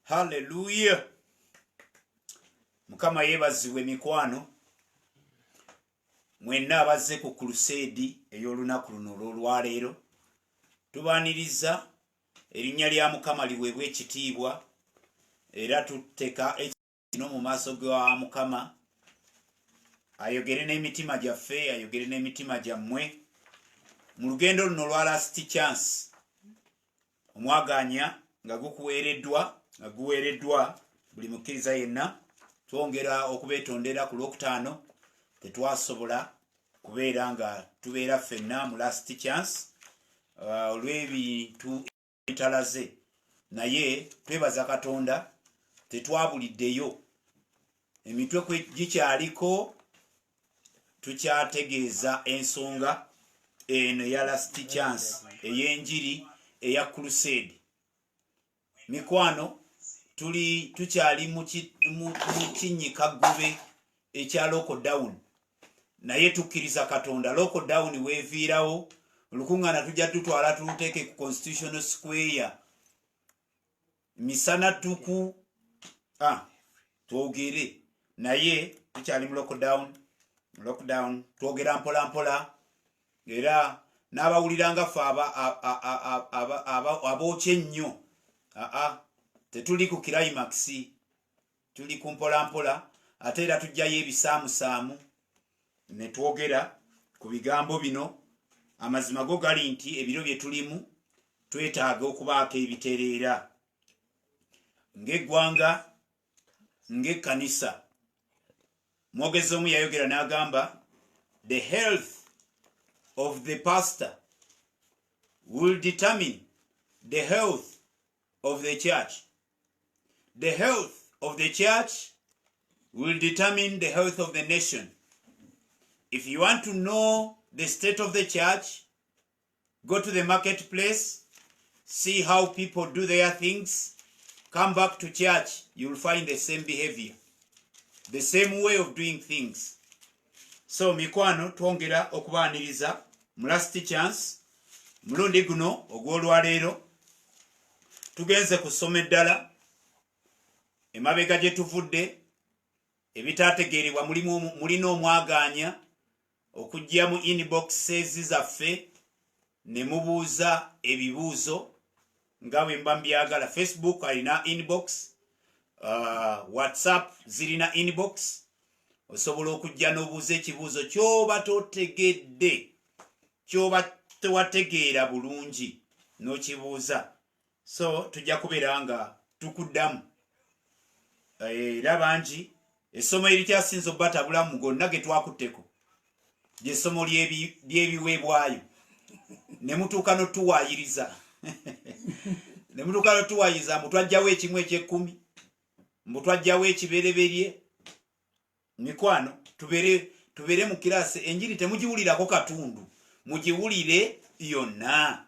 Hallelujah. Mukama yebazibwe mikwano. Mwenna abazze ku crusade ey'olunaku luno olwaleero. Tubaaniriza erinnya lya Mukama liweebwe ekitiibwa era tuteka ekino mu maaso ga Mukama ayogere n'emitima gyaffe, ayogere n'emitima gyammwe mu lugendo luno lwa last chance. Omwaganya nga guweereddwa buli mukkiriza yenna. Twongera okubeetondera ku Lwokutaano tetwasobola kubeera nga tubeera ffenna mu last chance olw'ebintu ebitalaze, naye twebaza Katonda tetwabuliddeyo. Emitwe gikyaliko, tukyategeeza ensonga eno ya last chance ey'enjiri eya crusade. Mikwano tukyali mu kinnyika ggube ekya lockdown, naye tukkiriza Katonda lockdown weeviirawo, olukuŋŋaana tujja tutwala tuluteeke ku Constitutional Square misana twogere, naye tukyali mu lockdown twogera mpola mpola, era n'abawulira nga ffe abookye ennyo tetuli ku climax, tuli ku mpola mpola, ate era tujjayo ebisaamusaamu ne twogera ku bigambo bino. Amazima go gali nti ebiro bye tulimu twetaaga okubaako ebitereera ng'eggwanga, ng'ekkanisa. Mwogezi omu yayogera n'agamba, the health of the pastor will determine the health of the church. The health of the church will determine the health of the nation. If you want to know the state of the church, go to the marketplace, see how people do their things, come back to church, you will find the same behavior, the same way of doing things. So mikwano twongera okubaaniriza mu last chance mulundi guno ogw'olwaleero. Tugenze kusoma eddala emabega gye tuvudde ebitaategeerebwa. Mulina omwaganya okujja mu inboxes zaffe ne mubuuza ebibuuzo nga bwe mba mbyagala. Facebook alina inbox, WhatsApp zirina inbox. Osobola okujja n'obuuza ekibuuzo ky'oba totegedde, ky'oba tewategeera bulungi n'okibuuza. So tujja kubeera nga tukuddamu. Era bangi essomo erikyasinza obbatabula mu gonna ge twakutteko ly'essomo ly'ebiweebwayo, ne mutuuka n'otuwaayiriza ne mutuuka n'otuwaayiriza mbu twajjawo ekimu eky'ekkumi, mbu twajjawo ekibereberye. Mikwano tubeere mu kiraasi. Enjiri temugiwulirako katundu, mugiwulire yonna,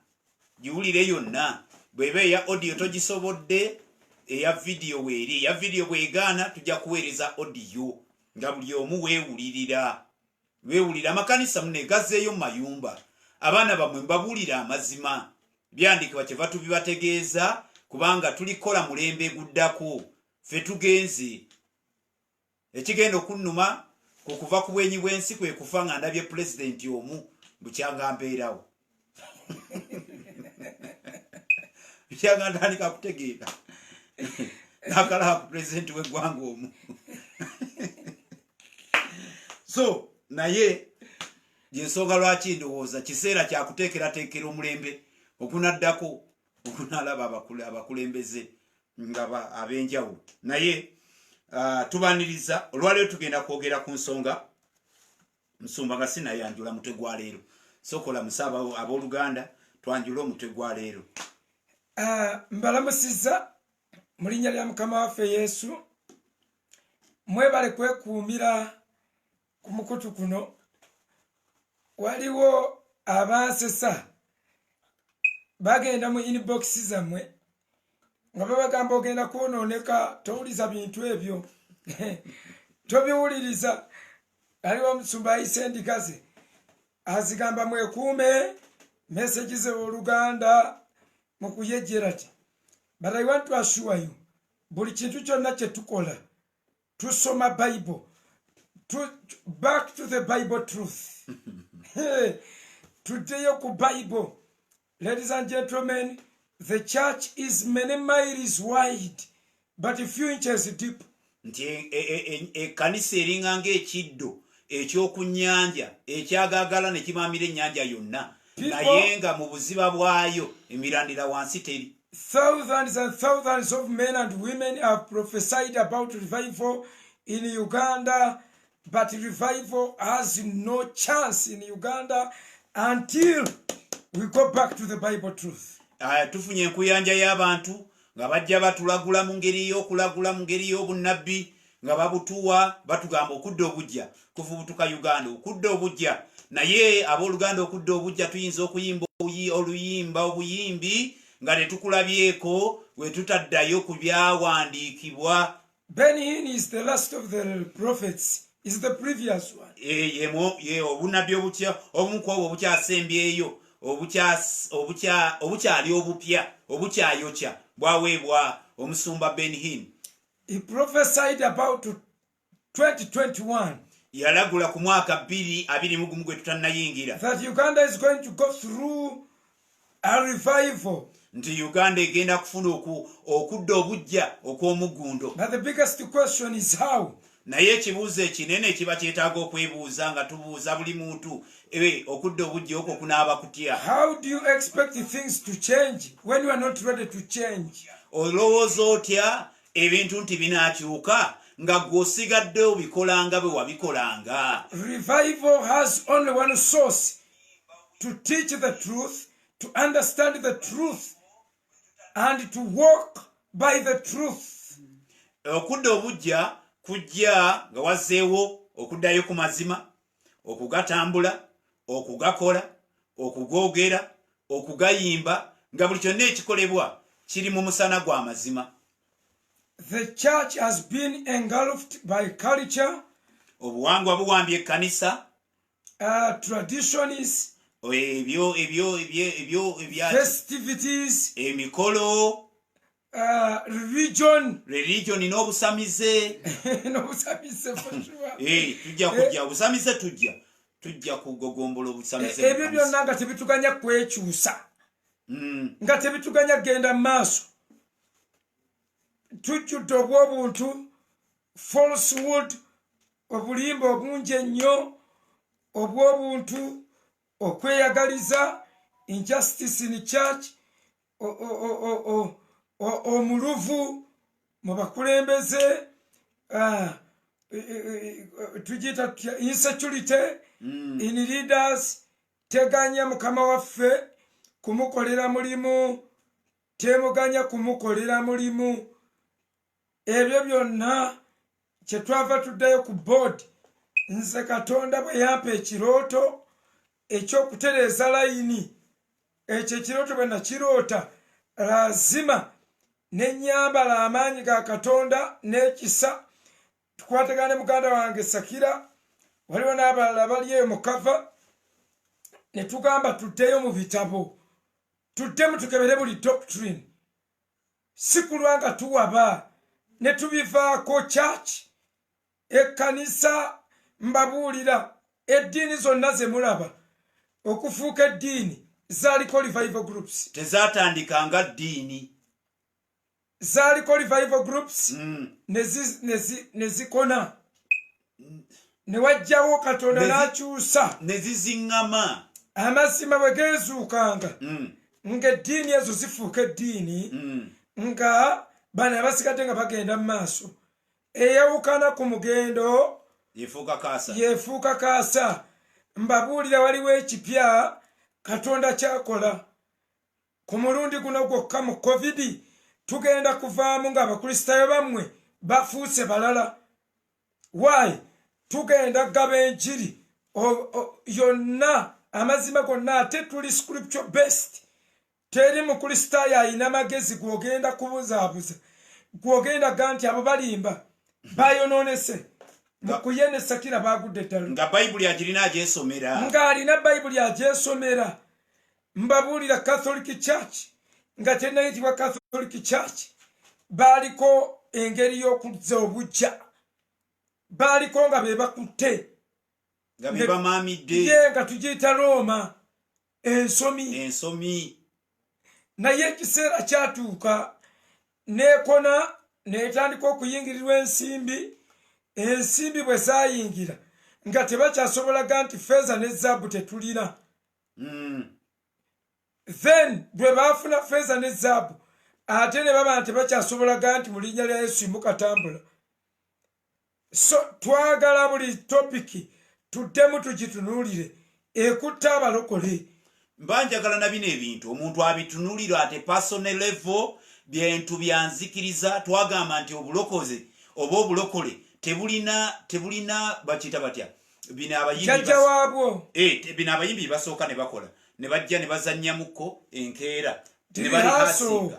giwulire yonna. Bw'eba eya audio togisobodde, eya video weeri. Eya video bw'egaana tujja kuweereza audio nga buli omu weewulirira. Amakanisa mune gazzeeyo mu mayumba, abaana bammwe mbabuulira amazima, byandikibwa kyeva tubibategeeza kubanga tulikola mulembe guddako. Ffe tugenze, ekigenda okunnuma ku kuva ku bwenyi bw'ensi kwe kufa nga ndabye pulezidenti omu bukyanga mpeerawo bukyanga ntandika kutegeera nakalaba ku pulezidenti w'eggwanga omu so naye gyensonga lwaki ndowooza kiseera kyakuteekerateekera omulembe okunaddako okunalaba abakulembeze nga ab'enjawulo. Naye tubaaniriza olwaleero tugenda kwogera ku nsonga nsumba nga sinayanjula mutwe gwa leero. Sokola musaba abooluganda twanjula omutwe gwa leero. Mbalamusiza mu linnya lya Mukama waffe Yesu. Mwebale kwekuumira ku mukutu kuno. Waliwo abansesa bagenda mu inbox zammwe nga babagamba ogenda kwonooneka, towuliza bintu ebyo tobiwuliriza. Aliwo omusumba ayise endikaze azigamba mwekuume message ze oluganda mu kuyejjera ti. But I want to assure you buli kintu kyonna kye tukola tusoma Bible. Back to the Bible truth. Today ku Bible. Ladies and gentlemen, the church is many miles wide but a few inches deep. Nti ekkanisa eringa ng'ekiddo ekyokunnyanja ekyagaagala ne kimamira ennyanja yonna naye nga mu buziba bwayo emirandira wansi teri. Thousands and thousands of men and women have prophesied about revival in Uganda, but revival has no chance in Uganda until we go back to the Bible truth. Tufunye enkuyanja y'abantu nga bajja batulagula mu ngeri y'okulagula mu ngeri y'obunnabbi nga babutuwa batugamba okudda obujja kufubutuka Uganda okudda obujja naye abooluganda okudda obujja tuyinza okuyimba oluyimba obuyimbi nga tetukulabyeko we tutaddayo ku byawandiikibwa. Ben Hinn is the last of the prophets, is the previous one. Obunabbi obumu ku obwo obukyasembyeyo obukyali obupya obukyayokya bwaweebwa omusumba Ben Hinn. He prophesied about 2021 yalagula ku mwaka 2021 gwe tutannayingira that Uganda is going to go through a revival. Nti Uganda egenda kufuna okudda obujja okw'omuggundo. But the biggest question is how. Naye ekibuuzo ekinene kiba kyetaaga okwebuuza nga tubuuza buli muntu okudda obujja okwo kunaaba kutya. How do you expect things to change when you are not ready to change? Olowooza otya ebintu nti binaakyuka nga gw'osigadde obikolanga bwe wabikolanga? Revival has only one source: to teach the truth, to understand the truth, and to walk by the truth. Okudda obujja kujja nga wazzeewo okuddayo ku mazima, okugatambula, okugakola, okugoogera, okugayimba, nga buli kyonna ekikolebwa kiri mu musana gwa mazima. The church has been engulfed by culture, obuwangwa buwambye ekkanisa, traditions, festivities, emikolo, religion n'obusamize. N'obusamize for sure. Tujja kujja obusamize tujja kugogombola obusamize. Ebyo byonna nga tebituganya kwekyusa, nga tebituganya genda mu maaso. Tujjudde obw'obuntu, falsehood, obulimba obungi ennyo, obw'obuntu, okweyagaliza, injustice in church, omuluvu mu bakulembeze, tugiyita insecurity in leaders, teganya mukama waffe kumukolera mulimu, temuganya kumukolera mulimu. Ebyo byonna kye twava tuddayo ku board. Nze Katonda bwe yampa ekirooto ekyokutereeza layini, ekyo ekirooto bwe nakiroota lazima ne nnyambala amaanyi ga Katonda n'ekisa. Tukwatagana ne muganda wange Sakira, waliwo n'abalala bali eyo mu kava, ne tugamba tuddeyo mu bitabo, tuddemu tukebere buli doctrine, si kulwa nga tuwaba ne tubivaako. Church, ekkanisa, mbabuulira eddiini zonna ze mulaba okufuuka eddiini zaaliko revival groups. Tezaatandikanga ddiini, zaaliko revival groups, ne zikona, ne wajjawo Katonda n'akyusa, ne ziziŋŋama. Amazima bwe geezuukanga ng'eddiini ezo zifuuka eddiini, nga bano abasigadde nga bagenda mu maaso. Eyawukana ku mugendo yeefuuka kaasa. Mbabuulira waliwo ekipya Katonda kyakola. Ku mulundi guno gwokka mu COVID tugenda kuvaamu nga abakristaayo bammwe bafuuse balala. Why? Tugenda gaba enjiri yonna, amazima gonna, ate tuli scripture based. Teri mukristaayo ayina magezi gwogenda kubuzaabuza, gwogenda ga nti abo balimba bayonoonese mukuye ne Sakira baagudde ddala nga Bayibuli agirina agyesomera, ng'alina Bayibuli agyesomera. Mbabuulira Catholic Church nga tennayitibwa Catholic Church, baliko engeri y'okuzza obujja baliko nga be bakutte nga be bamaamidde ye nga tugiyita Roma ensomi naye ekiseera kyatuuka n'ekona n'etandika okuyingirirwa ensimbi bwe zaayingira nga tebakyasobolaga nti feeza ne zaabu tetulina then bwe baafuna feeza ne zaabu ate ne baba nti bakyasobolaga nti mu linnya lya Yesu imukatambula. So twagala buli topiki tuddemu tugitunuulire ekutta abalokole. Mbanjagala na bino ebintu omuntu abitunuulira ate personal level bintu byanzikiriza twagamba nti obulokoze oba obulokole tebulina bakita batya bino abayimbi basooka ne bakola ne bajja ne bazannyamuko enkeera ne balihasinga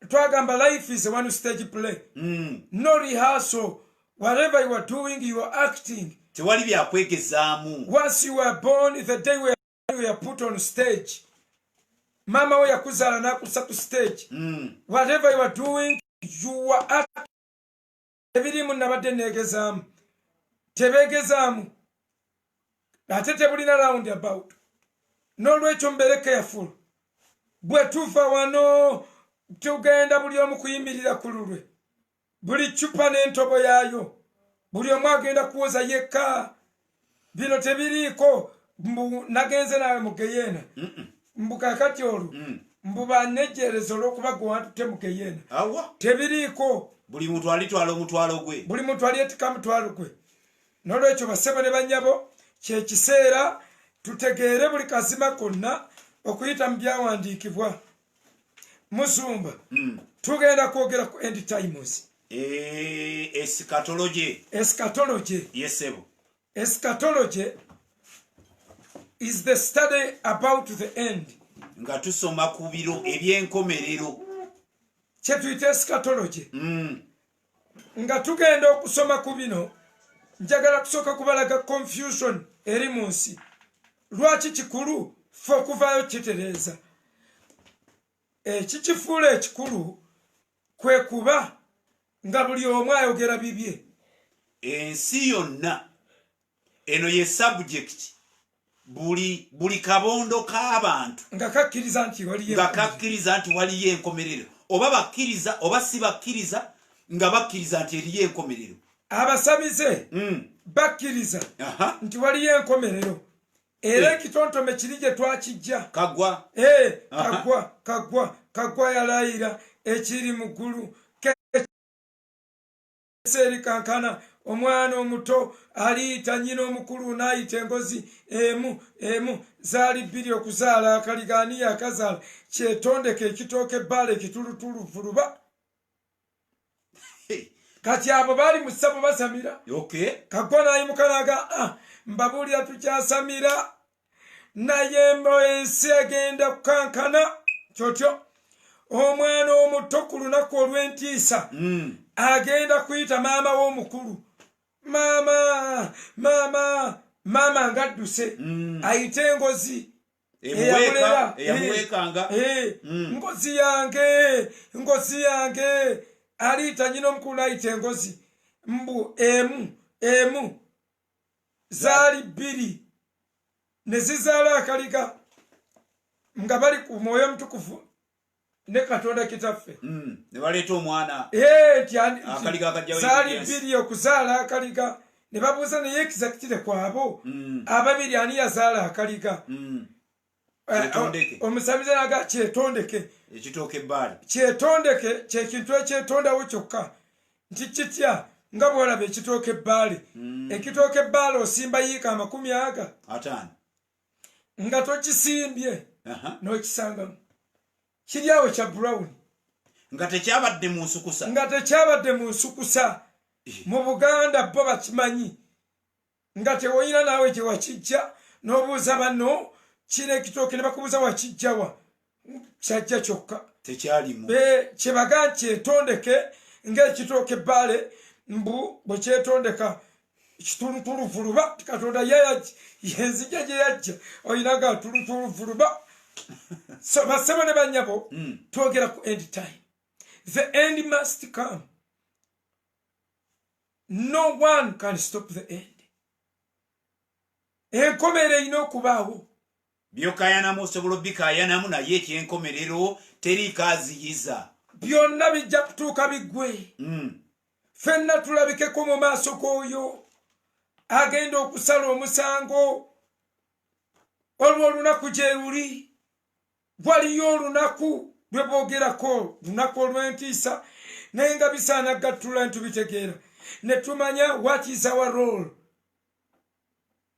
twagamba life is a one stage play. No rehearsal. Whatever you are doing, you are acting. Tewali byakwegezaamu. Once you were born, the day we are put on stage. Mama we yakuzala nakusa ku stage. Whatever you are doing, you are acting. Ebirimu nabadde negezaamu. Tebegezaamu. Ate tebulina round about. N'olwekyo mbeere careful. Bwe tufa wano tugenda buli omu kuyimirira ku lulwe. Buli chupa n'entobo yaayo. Buli omu agenda kuwoza yekka. Bino tebiriiko mbu nagenze nawe mu Geyeena. Mbu kakati olwo. Mbu banejjerezo olw'okuba gwe wantute mu Geyeena. Tebiriiko. Buli muntu alitwala omutwalo gwe. Buli muntu alyetika mutwalo gwe. N'olwekyo bassebo ne bannyabo kyekiseera tutegeere buli kazima konna okuyita mu byawandiikibwa. Musumba tugenda kwogera ku end times. Eschatology. Yes, sir. Eschatology is the study about the end. Nga tusoma ku biro ebyenkomerero. Kye tuyita eschatology. Nga tugenda okusoma ku bino njagala kusooka kubalaga confusion eri mu nsi. Lwaki kikulu ffe okuvaayo kitereeza. Ekikifuula ekikulu kwe kuba nga buli omu ayogera bibye. Ensi yonna eno ye subject buli kabondo k'abantu nga kakkiriza nti waliyo enkomerero oba bakkiriza oba si bakkiriza nga bakkiriza nti eriyo enkomerero. Abasamize bakkiriza nti waliyo enkomerero. Era ekitontome kiri gye twakijja kagwa yalayira ekiri mu ggulu eri kankana omwana omuto aliyita nnyina omukulu n'ayita engozi emu zaali bbiri okuzaala akaliga ani yakazaala kyetondeke ekitooke ebbaala ekitulutulu vuluba. Kati abo baali mu ssabo basamira. Kagwa n'ayimuka n'aga mbabuulira tukyasamira naye ensi egenda kukankana kyotyo. Omwana omuto ku lunaku olw'entiisa agenda kuyita maama w'omukulu. Maama ng'adduse ayite engozi eyamulekanga ngozi yange aliyita nnyina omukulu n'ayita engozi. Mbu emu zaali bbiri ne zizaala akaliga nga bali ku Mwoyo Mutukuvu ne Katonda kitaffe. Ne baleeta omwana akaliga akajjawo zaali bbiri okuzaala akaliga. Ne babuuza naye ekizakitire kwabo ababiri ani yazaala akaliga. Omusamize naga kyetondeke ekitooke ebbaali. Kyetondeke kyekintu ekyetondawo kyokka nti kitya nga bw'olaba ekitooke ebbaali. Ekitooke ebbaali osimba yiika 50 nga tokisimbye n'okisangamu kiri awo kya brown nga tekyabadde mu nsukusa. Mu Buganda bo bakimanyi nga tewoyina naawe gye wakijja n'obuuza banno kino ekitooke ne bakubuuza wakijjawa kyajja kyokka tekyalimu. Kyebaga kyetondeke ng'ekitooke ebbaale mbu bwe kyetondeka kitulutulu vuluba. Katonda yenzija gye yajja oyinaga tulutulu vuluba. So bassebo ne bannyabo twogera ku end time. The end must come. No one can stop the end. Enkomerero erina okubaawo. Byokayanamu osobola bikayanamu naye ekyenkomerero terikaziyiza. Byonna bijja kutuuka biggwe. Ffenna tulabikeko mu maaso g'oyo agenda okusala omusango. Olwo olunaku gye luli. Waliyo olunaku lwe boogerako, lunaku olw'entiisa, naye nga bisaana gattula ntubitegeera. Ne tumanya what is our role.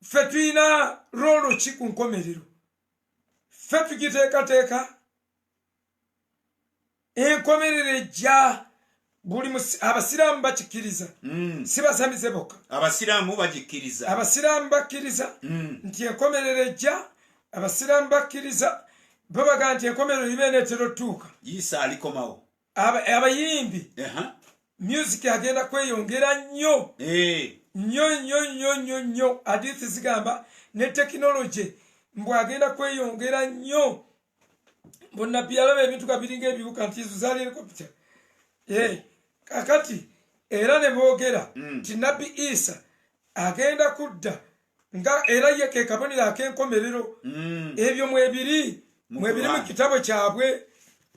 Ffe tulina rolo ki ku nkomerero? Ffe tugiteekateeka. Enkomerero ejja buli abasiraamu bakikkiriza. Si basamize bokka. Abasiraamu bagikkiriza. Abasiraamu bakkiriza nti enkomerero ejja. Abasiraamu bakkiriza babaga nti enkomerero ibe neetera otuuka. Isa alikomawo. Abayimbi music agenda kweyongera nnyo. nnyo hadithi zigamba ne tekinologi mbwagenda kweyongera nnyo. Bonnabbi alaba ebintu gabiringa ebibuka nti izo zaali helikopita. Kakati era ne boogera nti nabbi Isa agenda kudda nga era ye ke kabonero ak'enkomerero. Ebyo mwebiri mu kitabo kyabwe.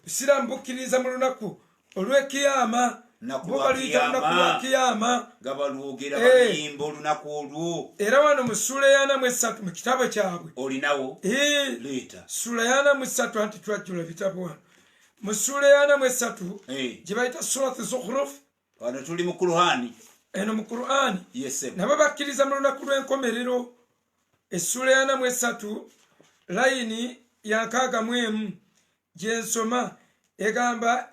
Busiraamu bukkiriza mu lunaku olw'ekiyama. Bubaluyita lunaku lwa kiyama. Gabalwogera bayimba olunaku olwo. Era wano mu ssula ya 43 mu kitabo kyabwe. Olinawo? Leeta. Ssula ya 43 anti twajjula bitabo wano. Mu ssula ya 43 gye bayita Surat Zukhruf. Wano tuli mu Qur'ani. Eno mu Qur'ani. Yes. Nabo bakkiriza mu lunaku lw'enkomerero. Essula ya 43 layini ya 61 gye nsoma egamba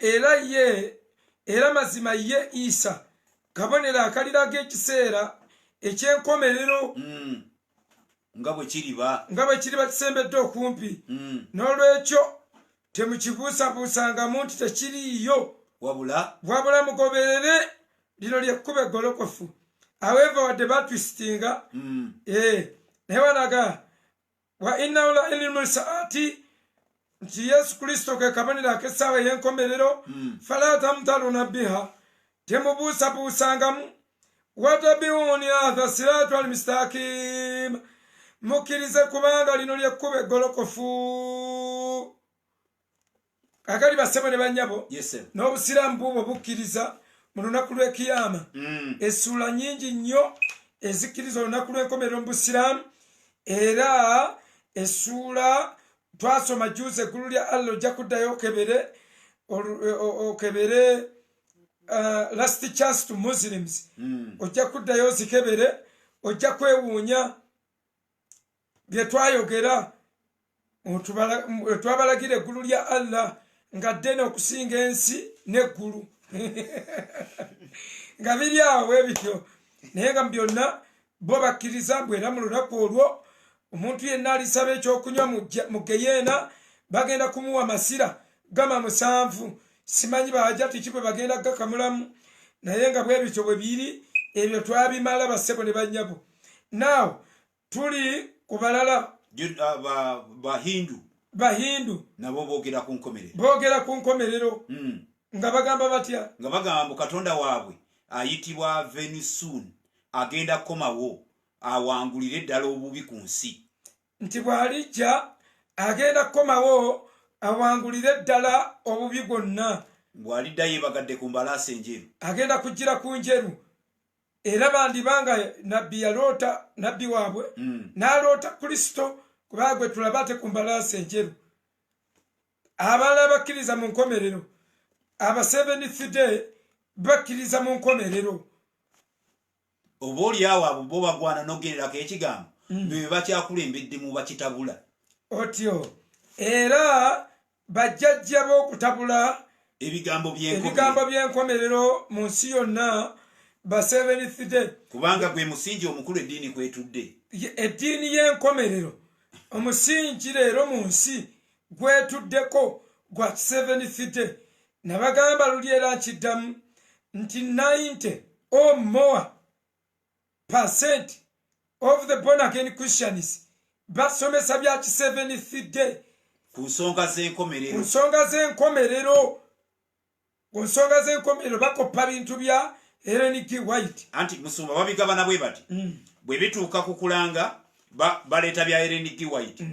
era mazima ye Isa kabonero akaliraga ekiseera eky'enkomerero nga bwe kiriba kisembedde okumpi. N'olwekyo temukibuusabuusangamu nti tekiriiyo, wabula mugoberere lino lyekkuba eggolokofu. However wadde batwistinga naye wanaga wa innahu la ilmul saati nti Yesu Kristo ke kabonero ak'essaawa ey'enkomerero. Fala tamtaruna biha, temubuusabuusangamu. Watabiuni hadha siratu almustaqim, mukkirize kubanga lino lyekkuba eggolokofu. Kakali bassebo ne bannyabo, n'obusiraamu buubwo bukkiriza mu lunaku lw'ekiyama. Essula nnyingi nnyo ezikkiriza olunaku lw'enkomerero mu busiraamu. Era essula twasoma juuzi eggulu lya Allah ojja kuddayo okebere last chance to Muslims. Ojja kuddayo zikebere, ojja kwewuunya bye twayogera twabalagira eggulu lya Allah nga ddene okusinga ensi n'eggulu. Nga biri awo ebityo naye nga byonna bo bakkiriza mbu era mu lunaku olwo omuntu yenna alisaba ekyokunywa mu geyeena bagenda kumuwa masira gama 7. Simanyi bahajati ki bwe bagenda gakamulamu, naye nga bwe bityo bwe biri ebyo twabimala bassebo ne bannyabo. Now tuli ku balala Bahindu nabo boogera ku nkomerero. Nga bagamba batya? Nga bagamba Katonda waabwe ayitibwa Venusun agenda kukomawo awangulire ddala obubi ku nsi. Nti bw'alijja agenda kukomawo awangulire ddala obubi bwonna. Bw'alidda yeebagadde ku mbalaasi enjeru. Agenda kujjira ku njeru. Era bandibanga nabbi yaloota, nabbi waabwe n'aloota Kristo kubanga gwe tulaba ate ku mbalaasi enjeru. Abalala bakkiriza mu nkomerero. Aba 7th day bakkiriza mu nkomerero. Oba oliawo abo bo bagwana n'ogererako ekigambo bwe bakyakulembedde mu bakitabula. Otyo era bajjajja b'okutabula ebigambo by'enkomerero mu nsi yonna ba 7th day. Kubanga gwe musingi omukulu eddiini kwetudde. Eddiini y'enkomerero omusingi leero mu nsi gwetuddeko gwa 7th day. Nabagamba luli era nkiddamu nti 90 or more % of the born again Christians basomesa bya 7th day ku nsonga z'enkomerero. ku nsonga z'enkomerero bakoppa bintu bya Ellen G. White. Anti musumba babigabana bwe bati. Bwe bituuka ku kulanga baleeta bya Ellen G. White.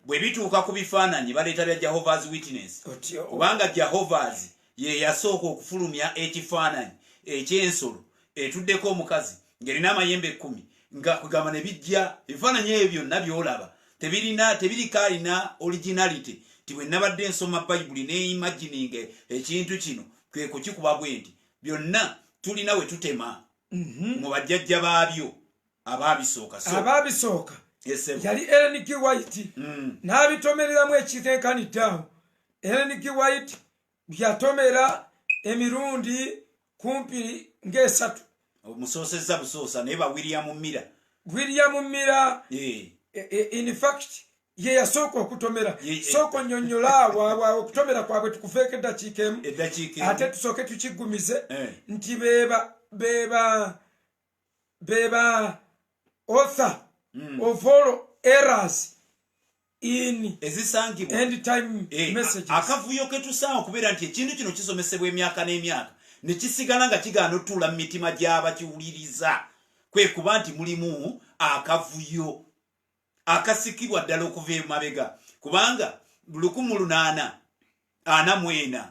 Bwe bituuka ku bifaananyi baleeta bya Jehovah's Witness. Kubanga Jehovah's ye yasooka okufulumya ekifaananyi eky'ensolo etuddeko omukazi ng'erina amayembe 10 nga kugamba ne bijja ebifaananyi ebyo byonna by'olaba tebirina originality. Tiwe nabadde nsoma Bayibuli ne imagining ekintu kino kwe kukikuba bwe nti byonna tulina we tutema mu bajjajja baabyo ababisooka yali Ellen G. White n'abitomereramu ekiteekaniddaawo. Ellen G. White byatomera emirundi kumpi ng'esatu. Omusoosezza busoosa naye ba William Miller in fact ye yasooka okutomera. Sooka nnyonnyola okutomera kwabwe tukuveeko eddakiika emu ate tusooke tukiggumize nti beba author of all errors in end time messages. Akavuyo ke tusanga okubeera nti ekintu kino kisomesebwa emyaka n'emyaka ne kisigala nga kigaana otuula mu mitima gy'abakiwuliriza kwe kuba nti mulimu akavuyo akasikibwa ddala okuva emabega kubanga 1844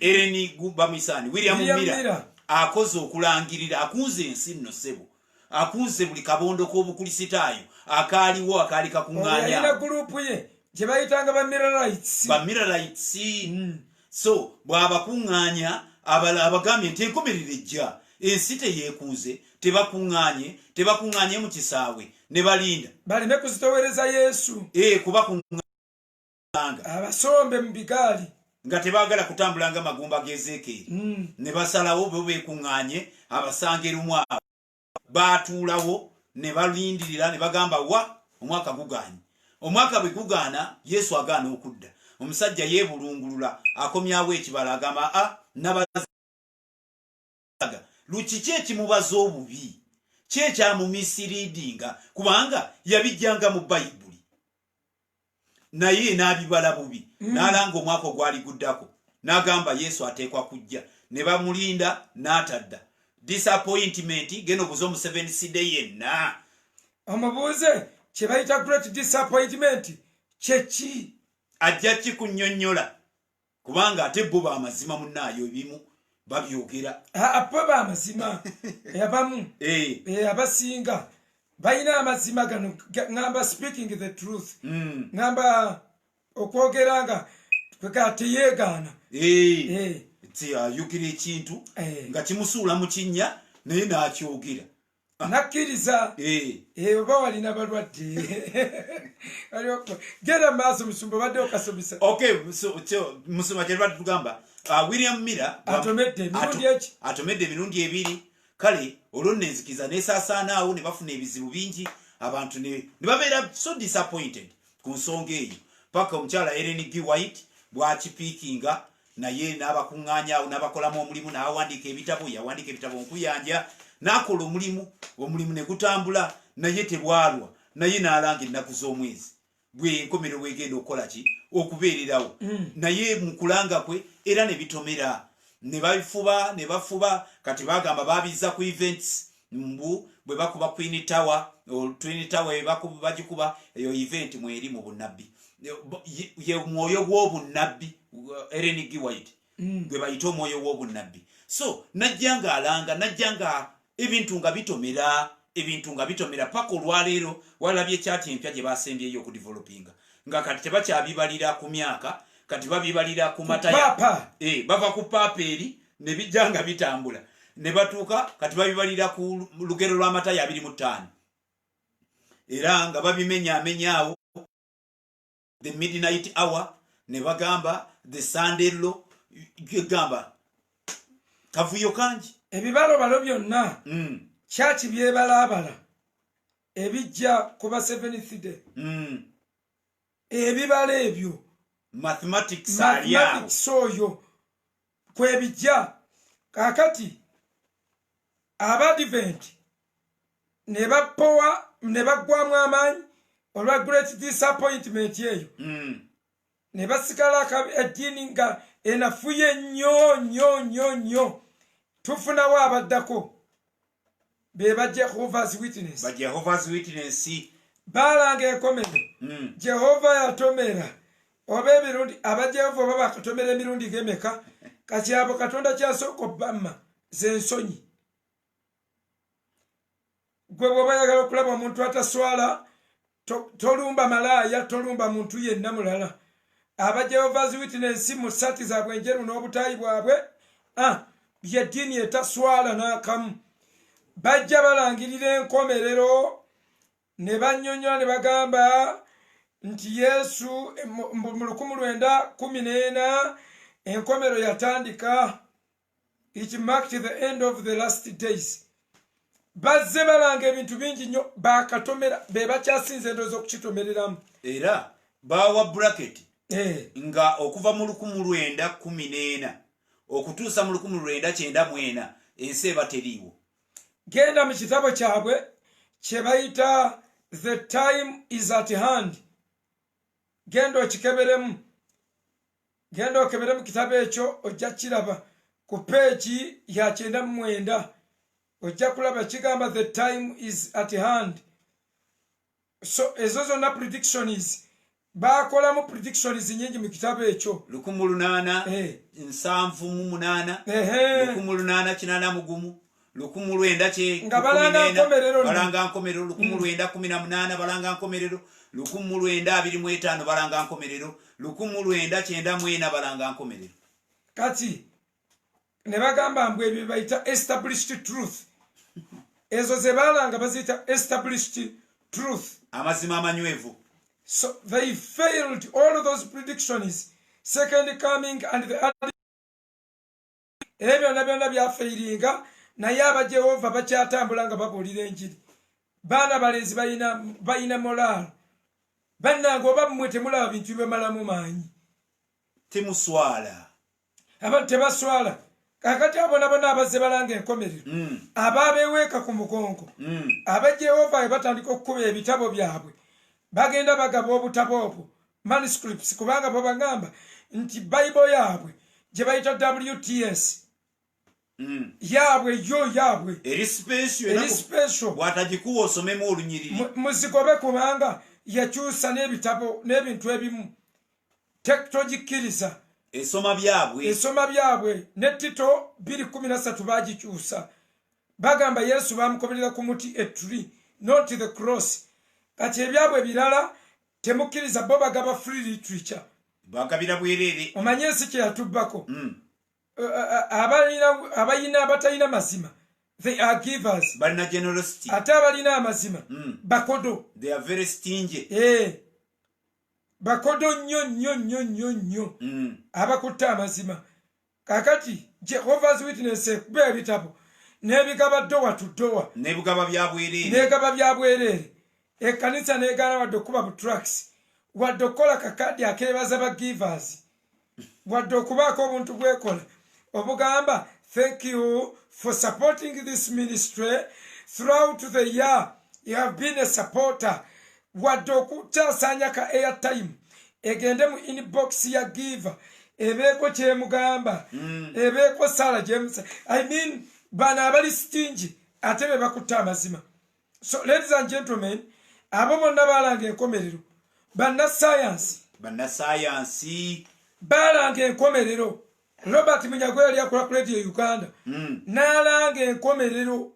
Ellen Bamisani William Miller akoze okulangirira akunze ensi nno ssebo akunze buli kabondo k'obukulisitaayo akaaliwo akaali kakuŋŋaanya yalina gurupu ye gye bayitanga ba Millerites. So bw'abakuŋŋaanya abagambye nti enkomerero ejja ensi teyeekuuze tebakuŋŋaanye mu kisaawe ne balinda baleme kuzitowereza Yesu kuba abasombe mu bigaali nga tebaagala kutambula nga magumba g'Ezeekeri ne basalawo bo beekuŋŋaanye abasanga erumu abo baatuulawo ne balindirira ne bagamba wa omwaka gugaanye. Omwaka bwe gugaana Yesu agaana okudda. Omusajja yeebulungulula akomyawo ekibala agamba nabazaga lukiki ekimubaza obubi kyekyamumisiriidinga kubanga yabijjanga mu Bayibuli naye n'abibala bubi n'alanga omwaka ogwali guddako n'agamba Yesu ateekwa kujja ne bamulinda n'atadda. Disappointment geno buzo mu 7 side yenna omubuuze kye bayita great disappointment kyeki ajja kikunnyonnyola kubanga ate bo baamazima munnaayo ebimu babyogera bo baamazima abamu abasinga balina amazima gano ngamba speaking the truth ngamba okwogera nga teyeegaana ayogera ekintu nga kimusuula mu kinnya naye n'akyogera nakkiriza oba walina balwadde genda maaso musumba badde okasomesa. Musumba kyeribadde tugamba William Miller atomedde emirundi 2 kale olwo nenzikiza nesaasaanaawo ne bafuna ebizibu bingi abantu ne babeera so disappointed ku nsonga eyo paka omukyala Ellen G. White bwakipiikinga naye n'abakuŋŋaanyaawo n'abakolamu omulimu n'awandiika ebitabo yawandiika ebitabo nkuyanja n'akola omulimu ne gutambula naye tebwalwa naye n'alanga ennaku z'omwezi bwe enkomerero bwegenda okukola ki okubeererawo naye mu kulanga kwe era ne bitomera ne bafuba kati bagamba babizza ku events mbu bwe bakuba Twin Tower bagikuba eyo event mweri mu bunnabbi ye mwoyo gw'obunnabbi Ellen G. White gwe bayita omwoyo w'obunnabbi. So najjanga alanga najjanga ebintu nga bitomera paka olwaleero walabye ekyati empya gye basembyeyo okudevelopinga nga kati tebakyabibalira ku myaka kati babibalira ku mataya bava ku paapa eri ne bijjanga bitambula ne batuuka kati babibalira ku lugero lw'amataya 25 era nga babimenyamenyaawo the midnight hour ne bagamba the Sunday law gamba kavuyo kanji ebibalobalo byonna kyaki byebalabala ebijja kuba 7th day ebibala ebyo mathematics oyo kwebijja kakati abadivent ne bapowa ne baggwamu amaanyi olwa great disappointment eyo ne basigala eddiini nga enafuye nnyo tufunawo abaddako be ba Jehovah's Witness. Ba Jehovah's Witness balanga enkomero Jehova yatomera oba emirundi abajehova baba katomera emirundi gemeka kati abo katonda kyasooka bamma zensonyi. Gwe bw'oba oyagala okulaba omuntu ataswala tolumba malaya tolumba muntu yenna mulala. Aba Jehovah's Witness mu ssaati zaabwe enjeru n'obutaayi bwabwe byeddiini etaswala n'akamu bajja balangirira enkomerero ne bannyonnyola ne bagamba nti Yesu mu 1914 enkomero yatandika. It marked the end of the last days. Bazze balanga ebintu bingi nnyo bakatomera be bakyasinze endowooza okukitomereramu era bawa bracket nga okuva mu 1914 okutuusa mu 1994 ensi eba teriiwo. Genda mu kitabo kyabwe kye bayita The Time is at Hand. Genda okikeberemu kitabo ekyo ojja kiraba ku peegi ya 99 ojja kulaba kigamba The Time is at Hand. So ezo zonna predictions bakolamu predictions nyingi mu kitabo ekyo 1878 1881 nga balanga nkomerero 1918 balanga nkomerero 1925 balanga nkomerero 1994 balanga nkomerero. Kati ne bagamba mbwe ebyo bayita established truth. Ezo ze balanga bazita established truth, amazima amanywevu. So they failed all of those predictions, second coming and the other. Ebyo byonna byafairinga naye aba Jehova bakyatambula nga babuulira enjiri. Baana balenzi bayina moral. Bannange oba mmwe temulaba bintu bimalamu maanyi. Temuswala. Abantu tebaswala. Kakati abo nabo abazze balanga enkomerero. Abaabeweeka ku mugongo. Aba Jehova batandika okukuba ebitabo byabwe. Bagenda bagaba obutabo obwo manuscripts kubanga bo bagamba nti Bible yaabwe gye bayita WTS. Yabwe eri special bw'atagikuwa osomemu olunyiriri muzigobe kubanga yakyusa n'ebitabo n'ebintu ebimu tekitogikkiriza. esoma byabwe ne Tito 2:13 bagikyusa bagamba Yesu bamukomerera ku muti etuli not the cross. Kati ebyabwe birala temukkiriza bo bagaba free literature bakabira bwerere. Omanye ensi kye yatubbako. Abalina abatalina mazima they are givers. Balina generosity. Ate abalina amazima bakodo. They are very stingy. Bakodo nnyo abakutte amazima. Kakati Jehovah's Witness ekube ebitabo n'ebigaba ddowa tu ddowa negaba byabwerere. Ekkanisa n'egaana wadde okuba bu tracks wadde okukola kakadi akeebaza ba givers wadde okubaako obuntu bwekola obugamba thank you for supporting this ministry throughout the year. You have been a supporter. Wadde okukyasaanya ka airtime egende mu inbox ya giver ebeeko kyemugamba ebeeko Sarah James. I mean bano abali stingy ate be bakutte amazima. So ladies and gentlemen, abo bonna balanga enkomerero. Bannasayansi balanga enkomerero. Robert Munyago yali akola ku Radio Uganda n'alanga enkomerero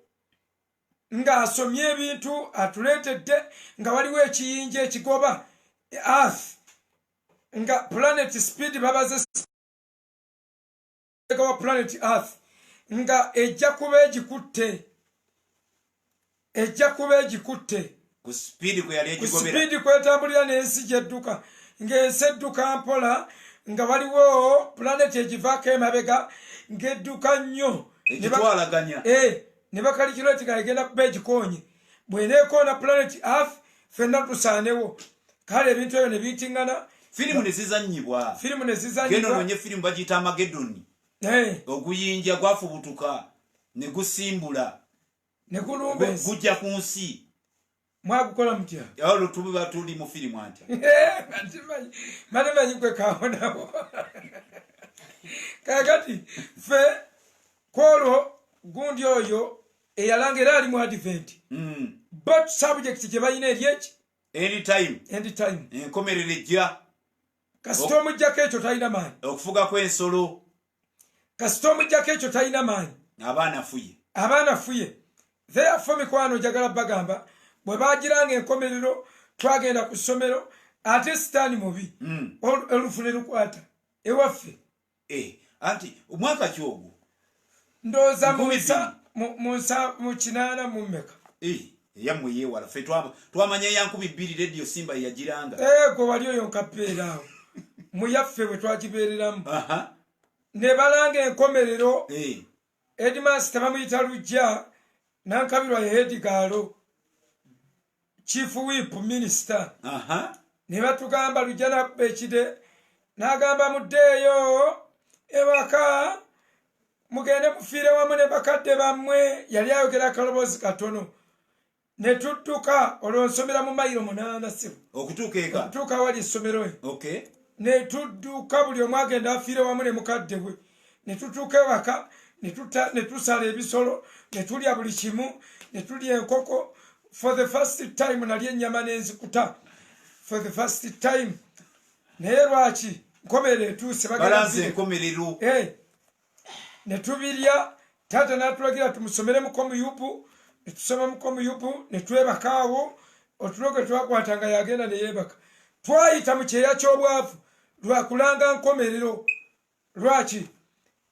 ng'asomye ebintu atuleetedde nga waliwo ekiyinja ekigoba Earth nga planet speed babaze wa planet Earth nga ejja kuba egikutte ku speed kwe yali egigobera. Ku speed kwetambulira n'ensi gyedduka ng'ensi edduka mpola nga waliwo planet egivaako emabega ng'edduka nnyo egitwalaganya. Ne bakalikiroti nga egenda kuba egikonye bw'eneekoona planet Earth ffenna tusaanewo. Kale ebintu ebyo ne biyitingana. Firimu ne zizannyibwa. Genda ononye firimu bagiyita Armageddon. Oguyinja gwafubutuka ne gusimbula ne gulumba ensi gujja ku nsi. Mwagukola mutya? Olwo tuba tuli mu firimu anti. Matimanyi gwe kawo nabo. kakati fe kwolwo gundi oyo eyalanga era ali mu advent but subject gye balina eryeki anytime enkomerero ejja kasita omujjako ekyo talina maanyi okufuga kw'ensolo kasita omujjako ekyo talina maanyi abaana fuye therefore mikwano njagala bagamba bwe bagiranga enkomerero twagenda ku ssomero ate sitaani mubi olufu ne lukwata ewaffe anti omwaka ki ogwo ndowooza mu kinaana mu mmeka eyammwe yeewala ffe twamanya eya 2000 radio simba yeyagiranga gwe wali oyo nkabeeraawo muyaffe bwe twagibeereramu ne balanga enkomerero edimasi tebamuyita lujja nankabirwa yehedigaalo chief whip minister ne batugamba lujja nakuba ekide n'agamba muddeeyo ewaka mugende mufiire wamu ne bakadde bammwe yali ayogera akaloboozi katono ne tudduka olwo nsomera mu mayiro 8 sibu okutuuka wali essomero ne tudduka buli omu agenda afiire wamu ne mukadde bwe ne tutuuka ewaka ne tusala ebisolo ne tulya buli kimu ne tulya enkoko for the first time nali ennyama n'enzikuta for the first time naye lwaki nkomero etuuse enkomerero ne tubirya taata n'atulagira tumusomere mu komuyupu ne tusoma mu komuyupu ne twebakaawo otuloge twakwatanga yagenda ne yeebaka twayita mu kyeya ky'obwavu lwakulanga nkomerero lwaki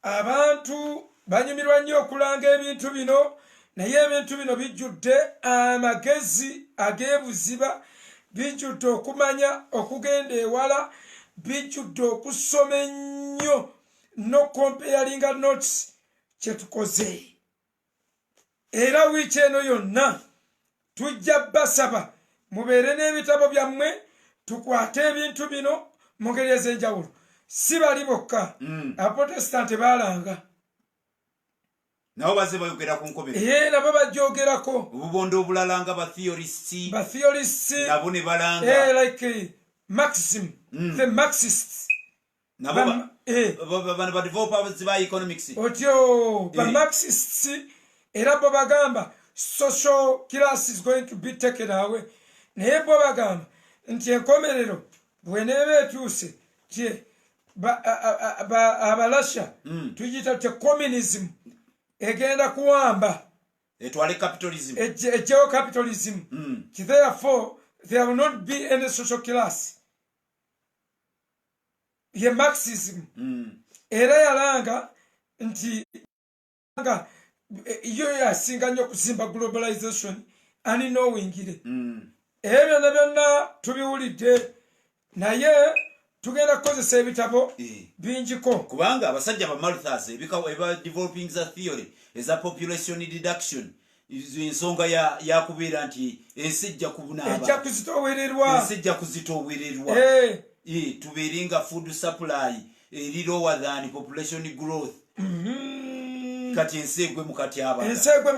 abantu banyumirwa nnyo okulanga ebintu bino naye ebintu bino bijjudde amagezi ag'ebuziba bijjudde okumanya okugenda ewala bijjudde okusoma ennyo no comparinga notes kyetukoze era wiiki eno yonna tujja basaba mubeere n'ebitabo byammwe tukwate ebintu bino mu ngeri ez'enjawulo si bali bokka abaprotestanti baalanga nabo baze bayogera ku nkomerero nabo bajyogerako obubondo obulala nga batheorists nabo ne balanga like Marxism the Marxists nabo ba developers ba economics otyo ba Marxists era bo bagamba social class is going to be taken away naye bo bagamba nti enkomerero bweneeba etuuse tye abalasha tugiyita te communism egenda kuwamba etwale capitalism ejjewo capitalism therefore there will not be any social class ye Marxism era yalanga nti yo yasinga nnyo okuzimba globalization ani nowingire ebyo byonna byonna tubiwulidde naye tugenda kukozesa ebitabo bingiko kubanga abasajja ba Malthus eba developing the theory eza population reduction ensonga yakubeera nti ensi ejja kubunaaba ejja kuzitoowererwa tubeere nga food supply eri lower than population growth kati ensi egwe mu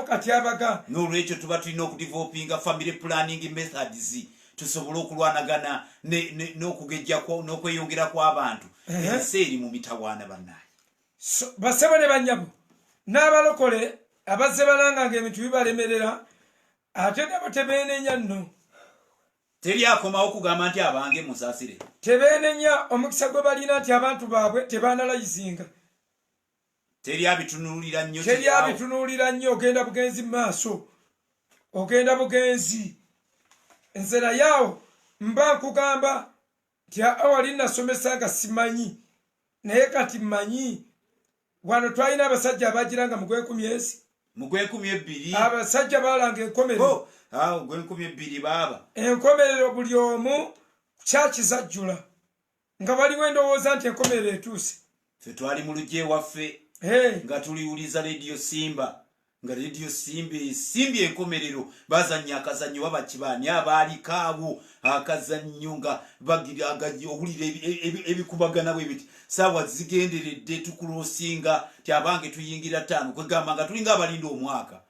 katyabaga n'olwekyo tuba tulina okudevelopinga family planning methods tusobole okulwanagana n'okugejjako n'okweyongera kw'abantu ensi eri mu mitawaana bannaye basebo ne bannyabo n'abalokole abazze balanganga ebintu bibalemerera ate nabo tebeenenya nno teri akomawo kugamba nti abange musaasire tebeenenya omukisa gwe balina nti abantu baabwe tebaanalayizinga teri abitunuulira nnyo ogenda bugenzi mu maaso ogenda bugenzi enzera yaawo mba nkugamba nti awali nasomesa nga simanyi naye kati mmanyi wano twalina abasajja abagiranga mu Gwenkumi-2 abasajja baalanga enkomerero Gwenkumi-2 baaba enkomerero buli omu kyakizajjula nga waliwo endowooza nti enkomerero etuuse ffe twali mu lugye waffe nga tuliwuliza radio simba nga radio simba esimbye enkomerero bazannya akazannyo babakibaani abaaliko abo akazannyo nga owulira ebikubagana bwe biti saawa zigenderedde tukulosinga ti abange tuyingira 5 kwegamba nga tulinga abalinda omwaka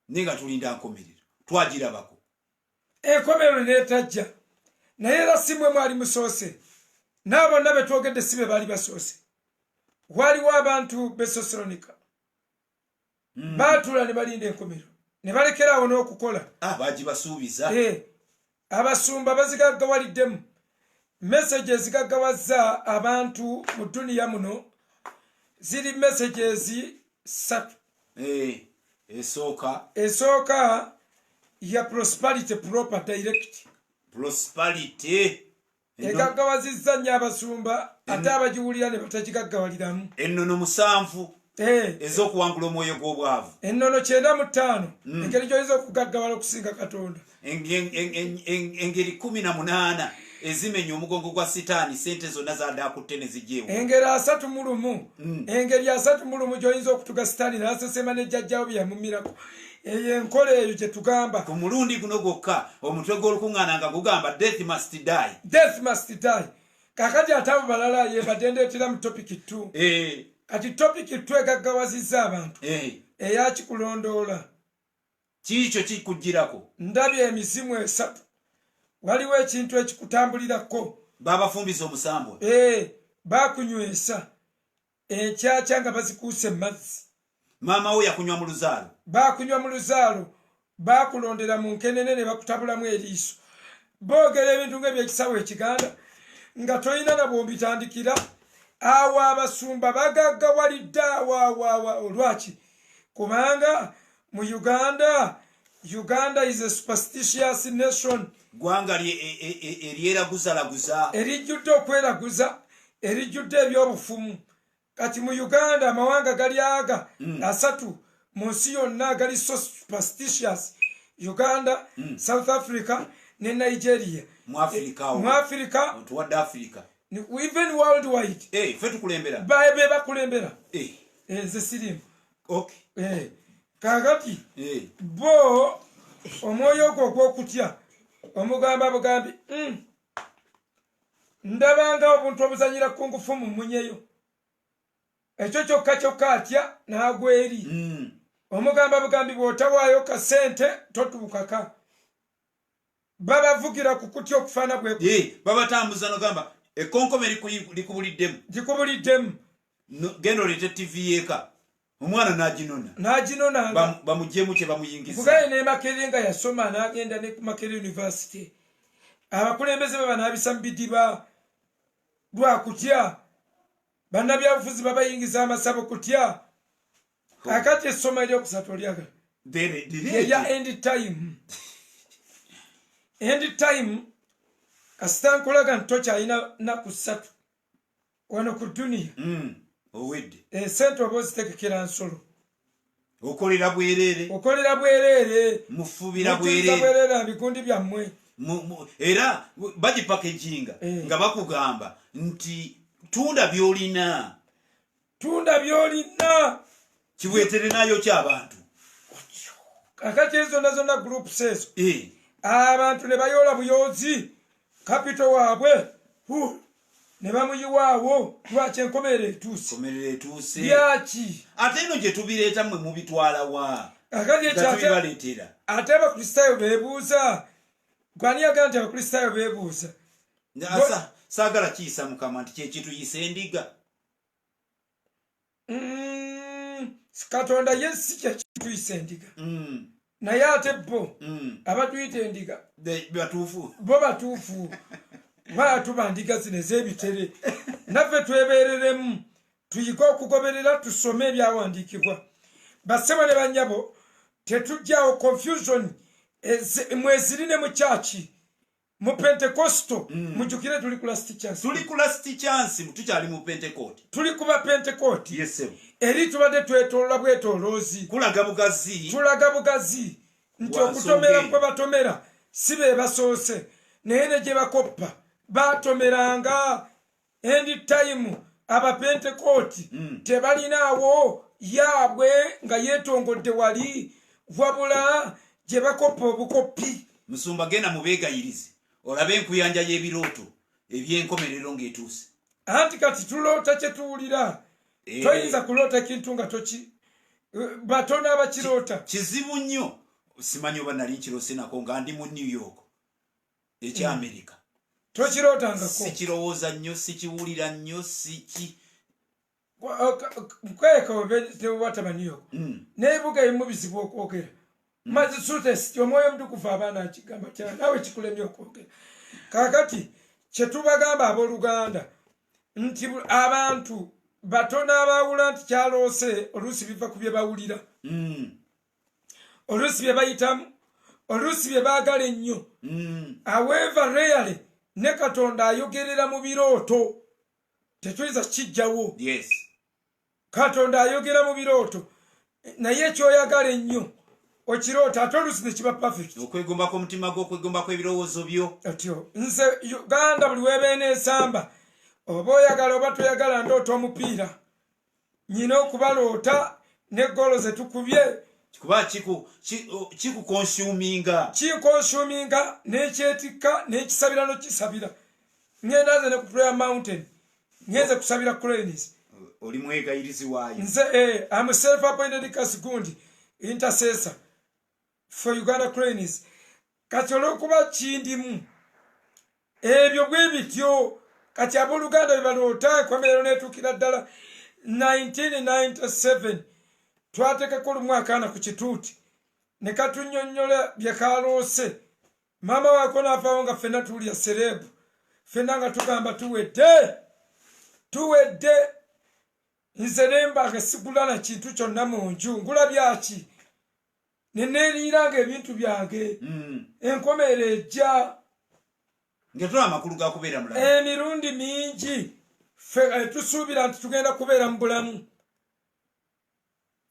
naye nga tulinda nkomerero twagirabako enkomerero neetajja naye era si mwe mwali musoose n'abonna be twogedde si be baali basoose waliwo abantu besosolonika baatula ne balinda enkomero ne balekerawo n'okukola bagibasuubiza abasumba bazigaggawaliddemu message ezigaggawaza abantu mu duniya muno ziri messages 3 esooka ya prosperity proper direct egaggawazizza nnyo abasumba ate abagiwulira ne batagigaggawaliramu ennono 7 ez'okuwangula omwoyo gw'obwavu ennono 95 engeri gy'oyinza okugaggawala okusinga Katonda engeri 18 ezimenya omugongo gwa sitaani sente zonna zadaakutte ne zijjeewo engeri 31 engeri 31 gy'oyinza okutuga sitaani n'asesema ne jjajjawo bye yamumirako eyo enkola eyo gye tugamba ku mulundi guno gwokka omutwe gw'olukuŋŋaana nga gugamba death must die kakati ate abo balala yebadde ndeetera mu topic 2 kati topic 2 egaggawazizza abantu eyakikulondoola kiikyo kikugirako ndabye emisimu 3 waliwo ekintu ekikutambulirako babafumbiza omusambwa bakunywesa enkyakya nga bazikuuse mazzi maama wo yakunywa mu luzaalo bakunywa mu luzaalo bakulondera mu nkenene ne bakutabulamu eriiso boogera ebintu ng'ebyekisawo ekiganda nga tolina na bwombitandikira awo abasumba bagaggawalidde awo lwaki kubanga mu Uganda is a superstitious nation gwanga eryeraguzalaguza erijjudde okweraguza erijjudde ebyobufumu kati mu Uganda amawanga gali aga 3 mu nsi yonna gali so superstitious Uganda South Africa ne Nigeria mu Africa even worldwide fe tukulembera be bakulembera nze sirimu kakati bo omwoyo ogwo ogw'okutya omugamba bugambi ndabanga obuntu obuzanyira ku ngufu mu munyeyo ekyo kyokka atya n'agwa eri omugamba bugambi bw'otawaayo kasente totuukaka babavugira ku kutya okufaana bwe babatambuza nogamba ekkonkome likubuliddemu genda oleete tv yeeka omwana n'aginona bamugyemu kye bamuyingiza kugaye ne Makerere nga yasoma n'agenda ne ku Makerere University abakulembeze baba n'abisa mu bidiba lwakutya bannabyabufuzi babayingiza amasabo kutya akati essoma eryokusatu olyagala eya end time kasita nkulaga nti tokyalina nnaku 3 wano ku duniya owedde sente oba ozitegekera nsolo okolera bwereere mufubira bwereere bigundi byammwe era bagipakeginga nga bakugamba nti tunda byolina kibweterenayo ky'abantu kakati ezo zonna groups ezo abantu ne bayoola buyoozi kapito waabwe ne bamuyiwaawo lwaki enkomerero etuuse byaki ate eno gye tubireeta mmwe mubitwalawa akati ate abakristaayo beebuuza gwani yagala nti abakristaayo beebuuza saagala kiyisa mukama nti kyekituyisa endiga Katonda ye si kyekituyisa endiga naye ate bo abatuyita endiga bo batuufu tuba ndiga zino ez'ebitere naffe twebeereremu tuyige okugoberera tusome ebyawandiikibwa bassebo ne bannyabo tetujjawo confusion mweziri ne mu kyaki mu pentekosto mujjukire tuli ku lasti chance tukyali mu pentekote tuli kuba pentekote eri tubadde twetolola bwetoloozi tulaga bugazi nti okutomera kwe batomera si be basoose naye ne gye bakoppa batomeranga end time abapentekooti tebalinaawo yaabwe nga yeetongodde wali wabula gye bakoppa obukoppi musumba genda mubeegayirize olabe enkuyanja y'ebirooto eby'enkomerero ng'etuuse anti kati tuloota kye tuwulira toyinza kuloota kintu nga batono abakiroota kizibu nnyo simanyi oba nali nkiroose nako nga ndi mu New York ekyamerika tokirootangako sikirowooza nnyo sikiwulira nnyo kweko tewatamaniyo nebuga emubizibu okwogera mazi sutest omwoyo omutukuvu abaana akigamba kyana nawe kikulemye okwogera kakati kyetubagamba abooluganda nti abantu batono abawula nti kyaloose oluusi biva ku bye bawulira oluusi bye bayitamu oluusi bye baagala ennyo however rarely ne Katonda ayogerera mu birooto tetuyinza kijjawo Katonda ayogera mu birooto naye ekyoyagala ennyo okiroota ate oluusi ne kiba perfect okwegomba kw'omutima gwo okwegomba kw'ebirowoozo byo atyo nze Uganda buli weebeena esamba oba oyagala oba toyagala ndoota omupiira nyina okubaloota ne golo ze tukubye kuba kikukonsuminga n'ekyetikka n'ekisabira n'okisabira ngenda nze ne ku prayer mountain ngenze kusabira cranes oli mwegayirizi waayo nze I'm self appointed kasigundi intercessor for Uganda cranes kati olw'okuba kindimu ebyo bwe bityo kati abooluganda bebaloota enkomerero neetuukira ddala 1997 twateekako olumwakaana ku kituuti ne katunyonnyola bye kaloose maama waako n'avaawo nga ffenna tuwulya serebu ffenna nga tugamba tuwedde nze nembanga sigula na kintu kyonna mu nju ngula byaki neneeriiranga ebintu byange enkomeero ejja ngetula amakulu gakubeera mulamu emirundi mingi tusuubira nti tugenda kubeera mu bulamu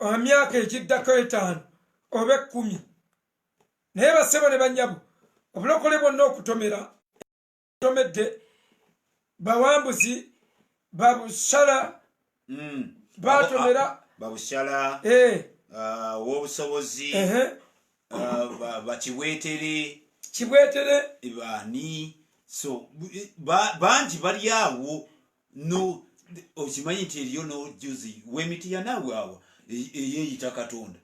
emyaka egiddako 5 oba 10 naye bassebo ne bannyabo obulokole bwonna okutomera tomedde bawambuzi babushala batomera babushala w'obusobozi kibwetere baani so bangi bali awo no okimanyi nti eriyo n'ojuzi w'emiti yanaawe awo eyeeyita Katonda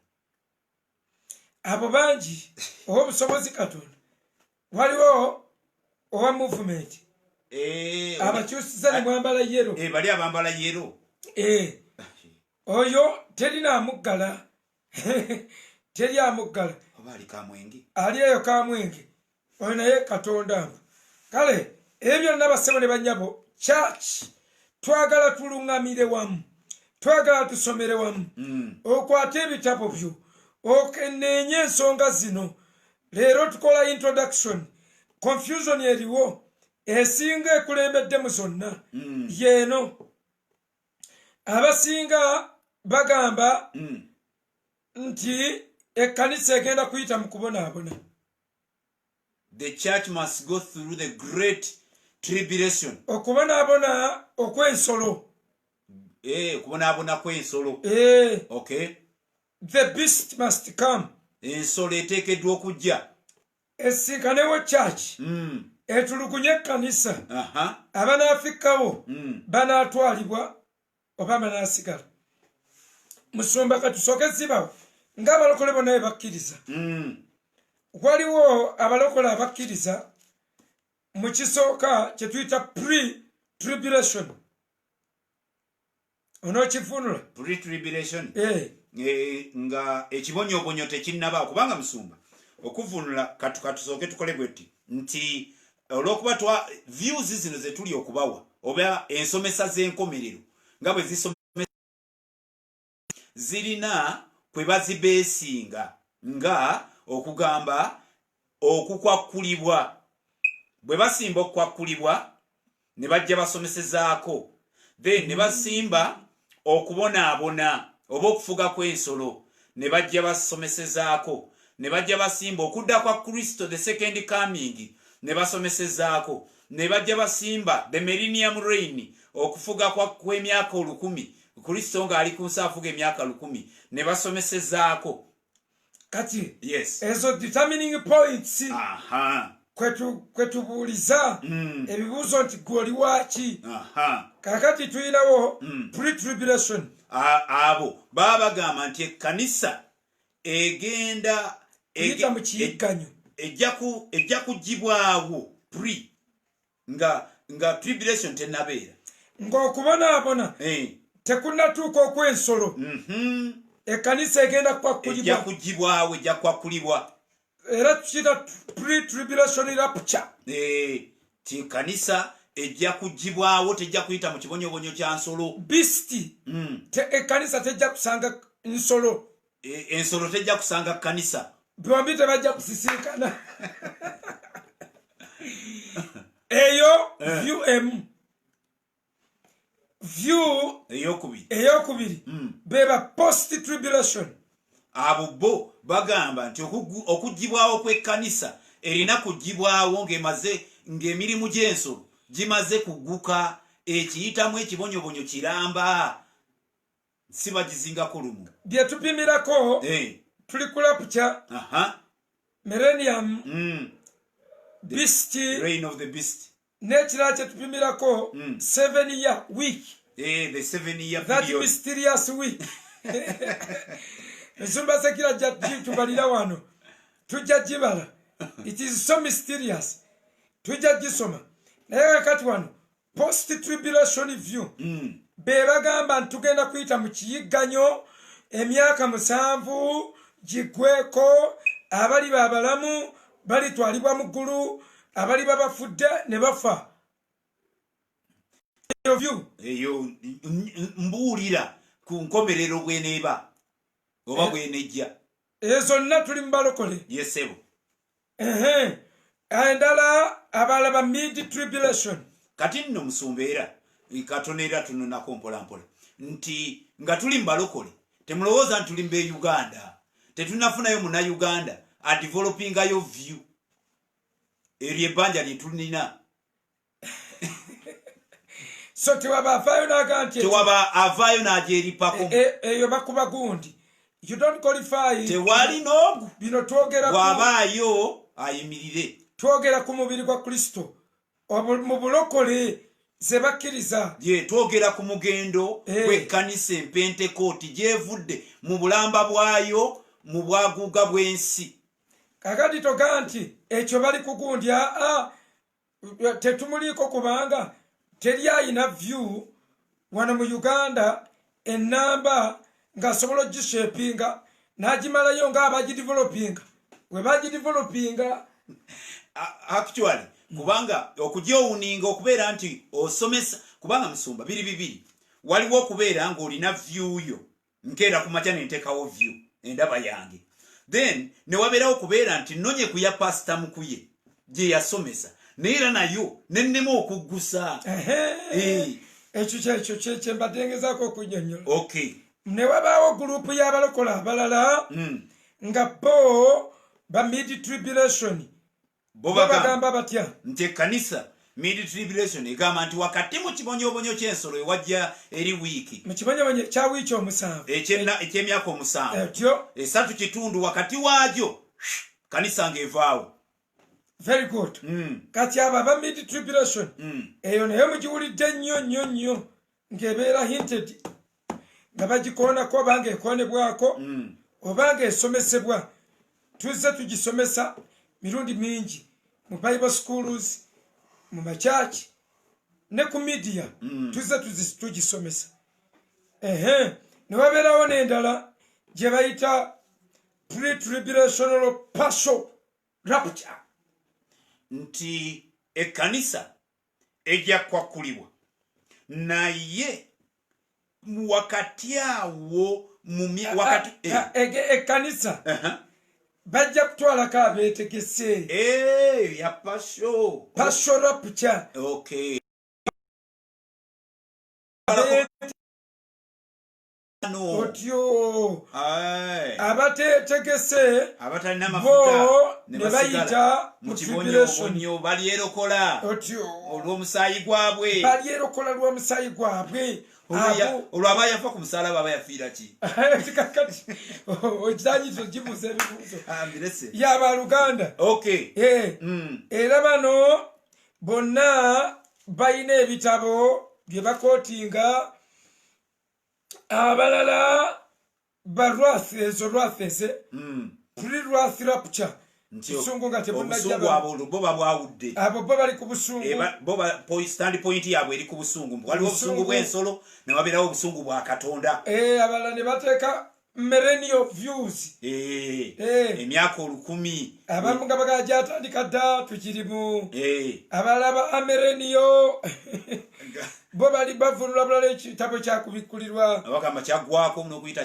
abo bangi ow'obusobozi Katonda waliwo owa movement abakyusiza ne mwambala yero bali abambala yero oyo terinamuggala teri amuggala oba ali kamwenge ali eyo kamwenge oyo naye Katonda mbu kale ebyo byonna bassebo ne bannyabo church twagala tuluŋŋamire wamu twagala tusomere wamu okwate ebitabo byo okeneenye ensonga zino leero tukola introduction confusion eriwo esinga ekulembeddemu zonna yeeno abasinga bagamba nti ekkanisa egenda kuyita mu kubonaabona the church must go through the great tribulation okubonaabona okw'ensolo okubonaabona kw'ensolo okay the beast must come ensolo eteekeddwa okujja essinkanewo church etulugunye ekkanisa abanaafikkawo banaatwalibwa oba banaasigala musumba katusooke zibawo ng'abalokole bonna be bakkiriza waliwo abalokole abakkiriza mu kisooka kye tuyita pre-tribulation onookifunula pre-tribulation nga ekibonyoobonyo tekinnaba kubanga musumba okuvunula katusooke tukole bwetti nti olw'okuba views zino ze tuli okubawa oba ensomesa z'enkomerero nga bwe zisomesa zirina kwe bazibeesinga nga okugamba okukwakkulibwa bwe basimba okukwakkulibwa ne bajja basomesezaako then ne basimba okubonaabona oba okufuga kw'ensolo ne bajja basomesezaako ne bajja basimba okudda kwa Kristo the second coming ne basomesezaako ne bajja basimba the millennium reign okufuga kw'emyaka 1,000 Kristo ng'ali ku nsi afuga emyaka 1,000 ne basomesezaako kati yes ezo determining points kwetubuuliza ebibuuzo nti gwoli waaki kakati tuyinawo pre-tribulation abo baba bagamba nti ekkanisa egenda eyita mu kiyigganyo ejja kugibwawo nga tribulation tenabeera ng'okubonaabona tekunatuuka okw'ensolo ekkanisa egenda ejja kugibwawo ejja kwakulibwa era tukiyita pre-tribulation rapture ti kanisa ejja kugibwawo tejja kuyita mu kibonyobonyo kya nsolo bisti ekkanisa tejja kusanga nsolo ensolo tejja kusanga kanisa bombi tebajja kusisinkana eyo view eyokubiri beba post tribulation abo bo bagamba nti okugibwawo kw'ekkanisa erina kugibwawo ng'emirimu gy'ensolo gimaze kugguka ekiyitamu ekibonyobonyo kiramba si bagizingako lumu bye tupimirako tuli ku rapture millennium beast reign of the beast n'ekirala kye tupimirako 7 year week the 7 year that period. mysterious week ensumba sekira tubalira wano tujja gibala it is so mysterious tujja gisoma naye kakati wano post tribulation view be bagamba ntugenda kuyita mu kiyigganyo emyaka 7 gigweko abali babalamu balitwalibwa mu ggulu abali babafudde ne bafa eyo mbuulira ku nkomerero bweneeba oba bwenejja ezo zonna tuli mu balokole yesebo endala abalaba mid tribulation kati nno musumba era katonera tunonako mpolampola nti nga tuli mu balokole temulowooza nti tuli mu Uganda tetunafunayo munnauganda adevelopingayo view eryo ebbanja lyetulina so tewaba avaayo n'aga nti tewaba avaayo n'agyeripako eyo bakuba gundi you don't qualify tewali n'ogu bino twogera bw'abaayo ayimirire twogera ku mubiri gwa Kristo mu bulokole ze bakkiriza twogera ku mugendo gw'ekkanisa empentekooti gyevudde mu bulamba bwayo mu bwaguuga bw'ensi kakati toga nti ekyo bali kugundya tetumuliiko kubanga teri ayina view wano mu Uganda enamba ng'asobola ogishepinga n'agimalayo ng'abagidevelopinga we bagidevelopinga actually kubanga okugyowuninga okubeera nti osomesa kubanga musumba biri waliwo okubeera ng'olina view yo nkeera ku makya nentekawo view endaba yange then ne wabeerawo okubeera nti nonye ku ya pasita mukuye gye yasomesa naye era nayo nennema okuggusa ekyo kye mbatengezaako okunnyonnyola okay ne wabaawo gurupu y'abalokola abalala nga bo ba mid tribulation bo bagamba batya nti ekkanisa mid tribulation egamba nti wakati mu kibonyobonyo ky'ensolo ewajja eri wiiki mu kibonyobonyo kya wiiki 7 eky'emyaka 7 etyo 3 kitundu wakati waagyo kanisa ng'evaawo very good kati abo aba mid tribulation eyo naye mugiwulidde nnyo ng'ebeera hinted nga bagikoonako oba ng'ekoonebwako oba ng'esomesebwa tuzze tugisomesa mirundi mingi mu bible schools mu machachi ne ku media tuzze tugisomesa ne wabeerawo n'endala gye bayita pre-tribulational partial rapture nti ekkanisa ejja kwakulibwa naye wakati awo wakati ekkanisa bajja kutwalako abeetegese ya partial rapture okay otyo abateetegese abatalina bo ne bayita mu tribulation balyerokola otyo olw'omusaayi gwabwe balyerokola lw'omusaayi gwabwe olwo aba yafa ku musalaba aba yafiira ki kakati okitanyizo gibuuza ebibuuzo y'abaluganda okay era bano bonna balina ebitabo bye bakootinga abalala barwath ezo rwath eze pre-wrath rapture busungu nga tebunajja bo babwawudde abo bo bali ku busungu bo stand point yabwe eri ku busungu waliwo obusungu bw'ensolo ne wabeerawo obusungu bwa Katonda abalala ne bateeka millennial views emyaka 1000 abamu nga bagajatandika dda tukirimu abalaba millennial bo bali bavunula bulala ekitabo kyakubikulirwa abagamba kyaggwako n'okuyita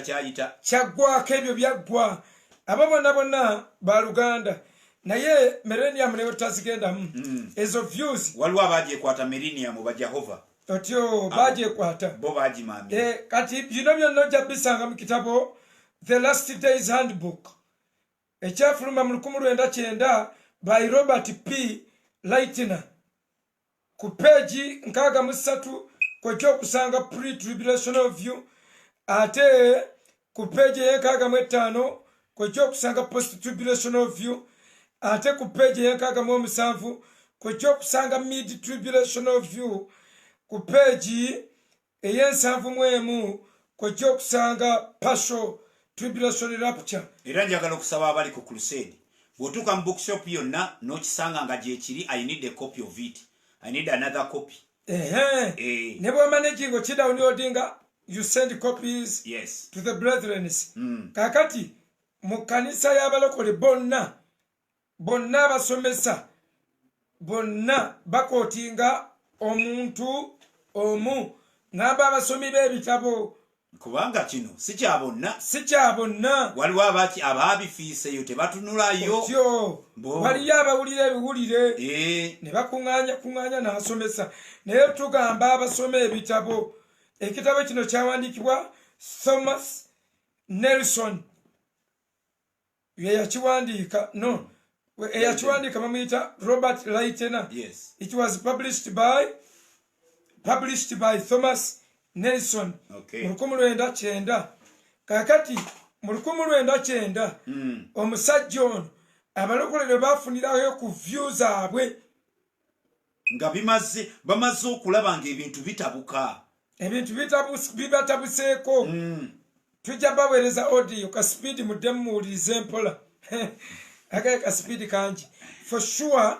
kyaggwako ebyo byaggwa abo bonna baluganda naye millennium neyo tazigendamu ezo views waliwo abagyekwata millennium ba Jehova otyo bagyekwata bo bagimambye kati bino byonna ojja bisanga mu kitabo The Last Days Handbook ekyafuluma mu 1909 by Robert P. Lightner ku peegi 63 kwekyokusanga pre-tribulational view ate ku peegi 65 kwekyokusanga post-tribulational view ate ku peegi 67 kwekyokusanga mid-tribulational view ku peegi 71 kwekyokusanga partial tribulation rapture. Era njagala okusaba abali ku crusade bw'otuuka mu bookshop yonna n'okisanga nga gyekiri I need a copy of it. I need another copy. Ne bwe managing downloadinga you send copies to the brethren. Kakati mu kanisa y'abalokole bonna abasomesa bonna bakootinga omuntu omu ngamba abasomi b'ebitabo kubanga kino si kyabonna waliwo abaabifiiseyo tebatunulayo waliyo abawulira ebiwulire ne bakuŋŋaanya n'asomesa naye tugamba abasoma ebitabo ekitabo kino kyawandiikibwa Thomas Nelson eyakiwandiika eyakiwandiika bamuyita Robert Lightner. It was published by Thomas Nelson mu 1909. Kakati mu 1909 omusajja ono abalokole ne bafunirayo ku view zaabwe nga bamaze okulaba ng'ebintu bitabuka bibatabuseeko tujja baweereza audio ka speed muddemu muwulirize mpola agaye ka speed kangi for sure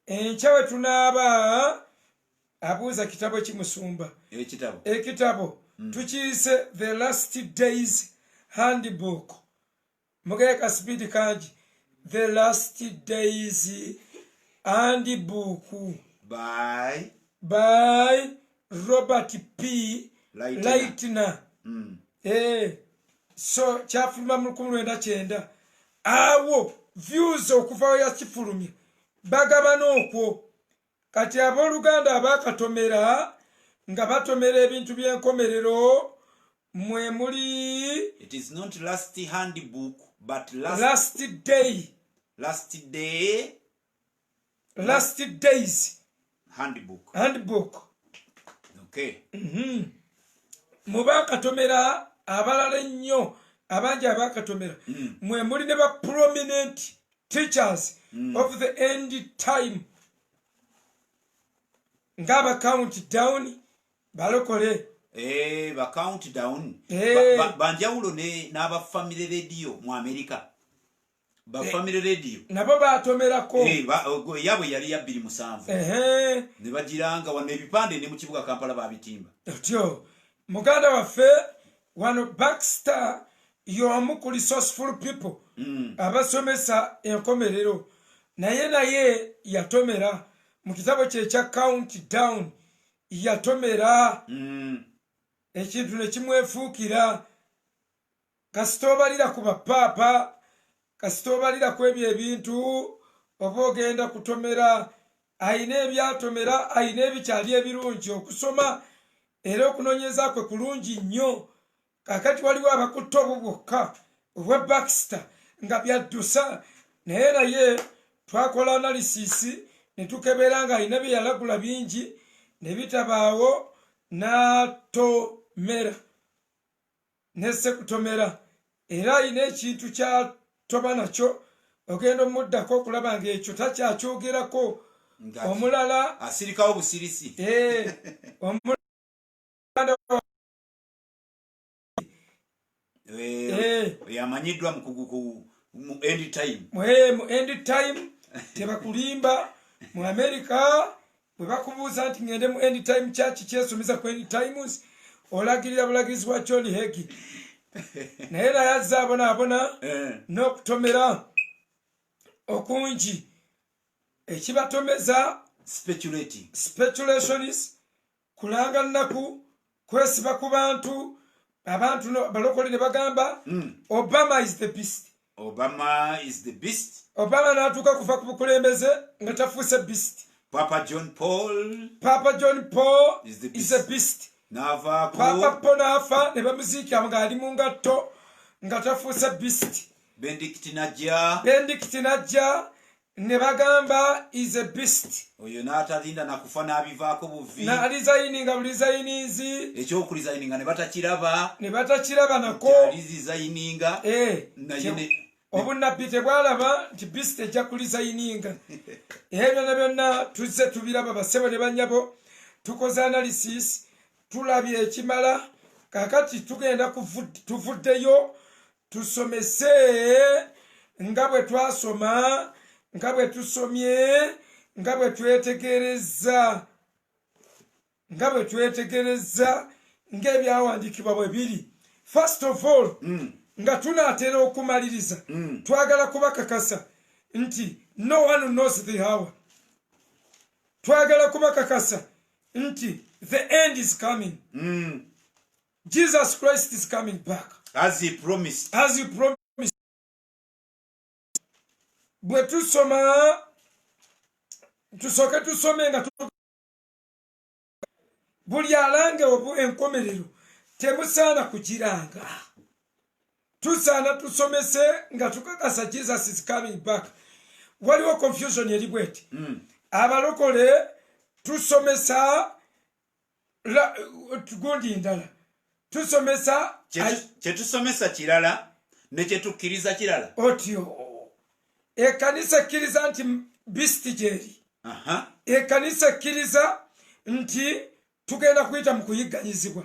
enkya we tunaaba abuuza kitabo kimusumba ekitabo tukiyise The Last Days Handbook mugaye ka speed kangi The Last Days Handbook by Robert P. Lightner. So kyafuluma mu 1909 awo views okuvayo yakifulumya bagabana okwo kati abooluganda abakatomera nga batomera ebintu by'enkomerero mwe muli it is not last handbook but last days handbook mubakatomera abalala ennyo abangi abakatomera mwe muli ne ba prominent teachers of the end time ngaba countdown balokole ba countdown banjawulo n'aba family radio mu America ba family radio nabo batomerako yabwe yali ya 27 ne bagiranga wano ebipande ne mu kibuga Kampala babitimba otyo muganda waffe wano Baxter y'omu ku resourceful people abasomesa enkomerero naye yatomera mu kitabo kye ekya countdown yatomera ekintu ne kimwefuukira kasita obalira ku bapaapa kasita obalira ku ebyo ebintu oba ogenda kutomera ayina ebyatomera ayina ebikyali ebirungi okusoma era okunoonyeza kwe kulungi nnyo kakati waliwo abakutta obwo bwokka obwa Baxter nga byaddusa naye twakola analysis ne tukebera nga ayina bye yalagula bingi ne bitabaawo n'atomera nesse kutomera era ayina ekintu kyatoba nakyo ogenda omuddako okulaba ng'ekyo takyakyogerako omulala asirikawo busirisi yamanyiddwa mu end time. Mu end time tebakulimba mu America bwe bakubuuza nti ngende mu end time church kyesomesa ku end times olagirira bulagirizi bwa John Hagee naye yazza abona n'okutomera okungi ekibatomeza speculations kulanga nnaku kwesiba ku bantu abantu balokole ne bagamba Obama is the beast. Obama is the beast. Obama n'atuuka kuva ku bukulembeze nga tafuuse beast. Papa John Paul is a beast. N'avaako. Papa Paul n'afa ne bamuziika ng'ali mu ngatto nga tafuuse beast. Benedict najja ne bagamba is a beast. Oyo n'atalinda nakufa n'abivaako buvi. N'alizayininga bulizayinizi. Ekyokulizayininga ne batakiraba nako. Alizizayininga. Obunnabbi tebwalaba nti beast ejja kulizayininga. Byonna byonna tuzze tubiraba bassebo ne bannyabo tukoze analysis tulabye ekimala kakati tugenda tuvuddeyo tusomese nga bwe twasoma nga bwe tusomye nga bwe twetegereza ng'ebyawandiikibwa bwe biri. First of all nga tunaatera okumaliriza twagala kubakakasa nti no one knows the hour. Twagala kubakakasa nti the end is coming. Jesus Christ is coming back as he promised. Bwe tusoma tusooke tusome nga buli alange enkomerero temusaana kugiranga. Tusaana tusomese nga tukakasa Jesus is coming back. Waliwo confusion eri bweti. Abalokole tusomesa gundi ndala. Tusomesa kyetusomesa kirala ne kyetukkiriza kirala. Otyo ekanisa kkiriza nti beast gyeri. Ekanisa kkiriza nti tugenda kuyita mu kuyigganyizibwa.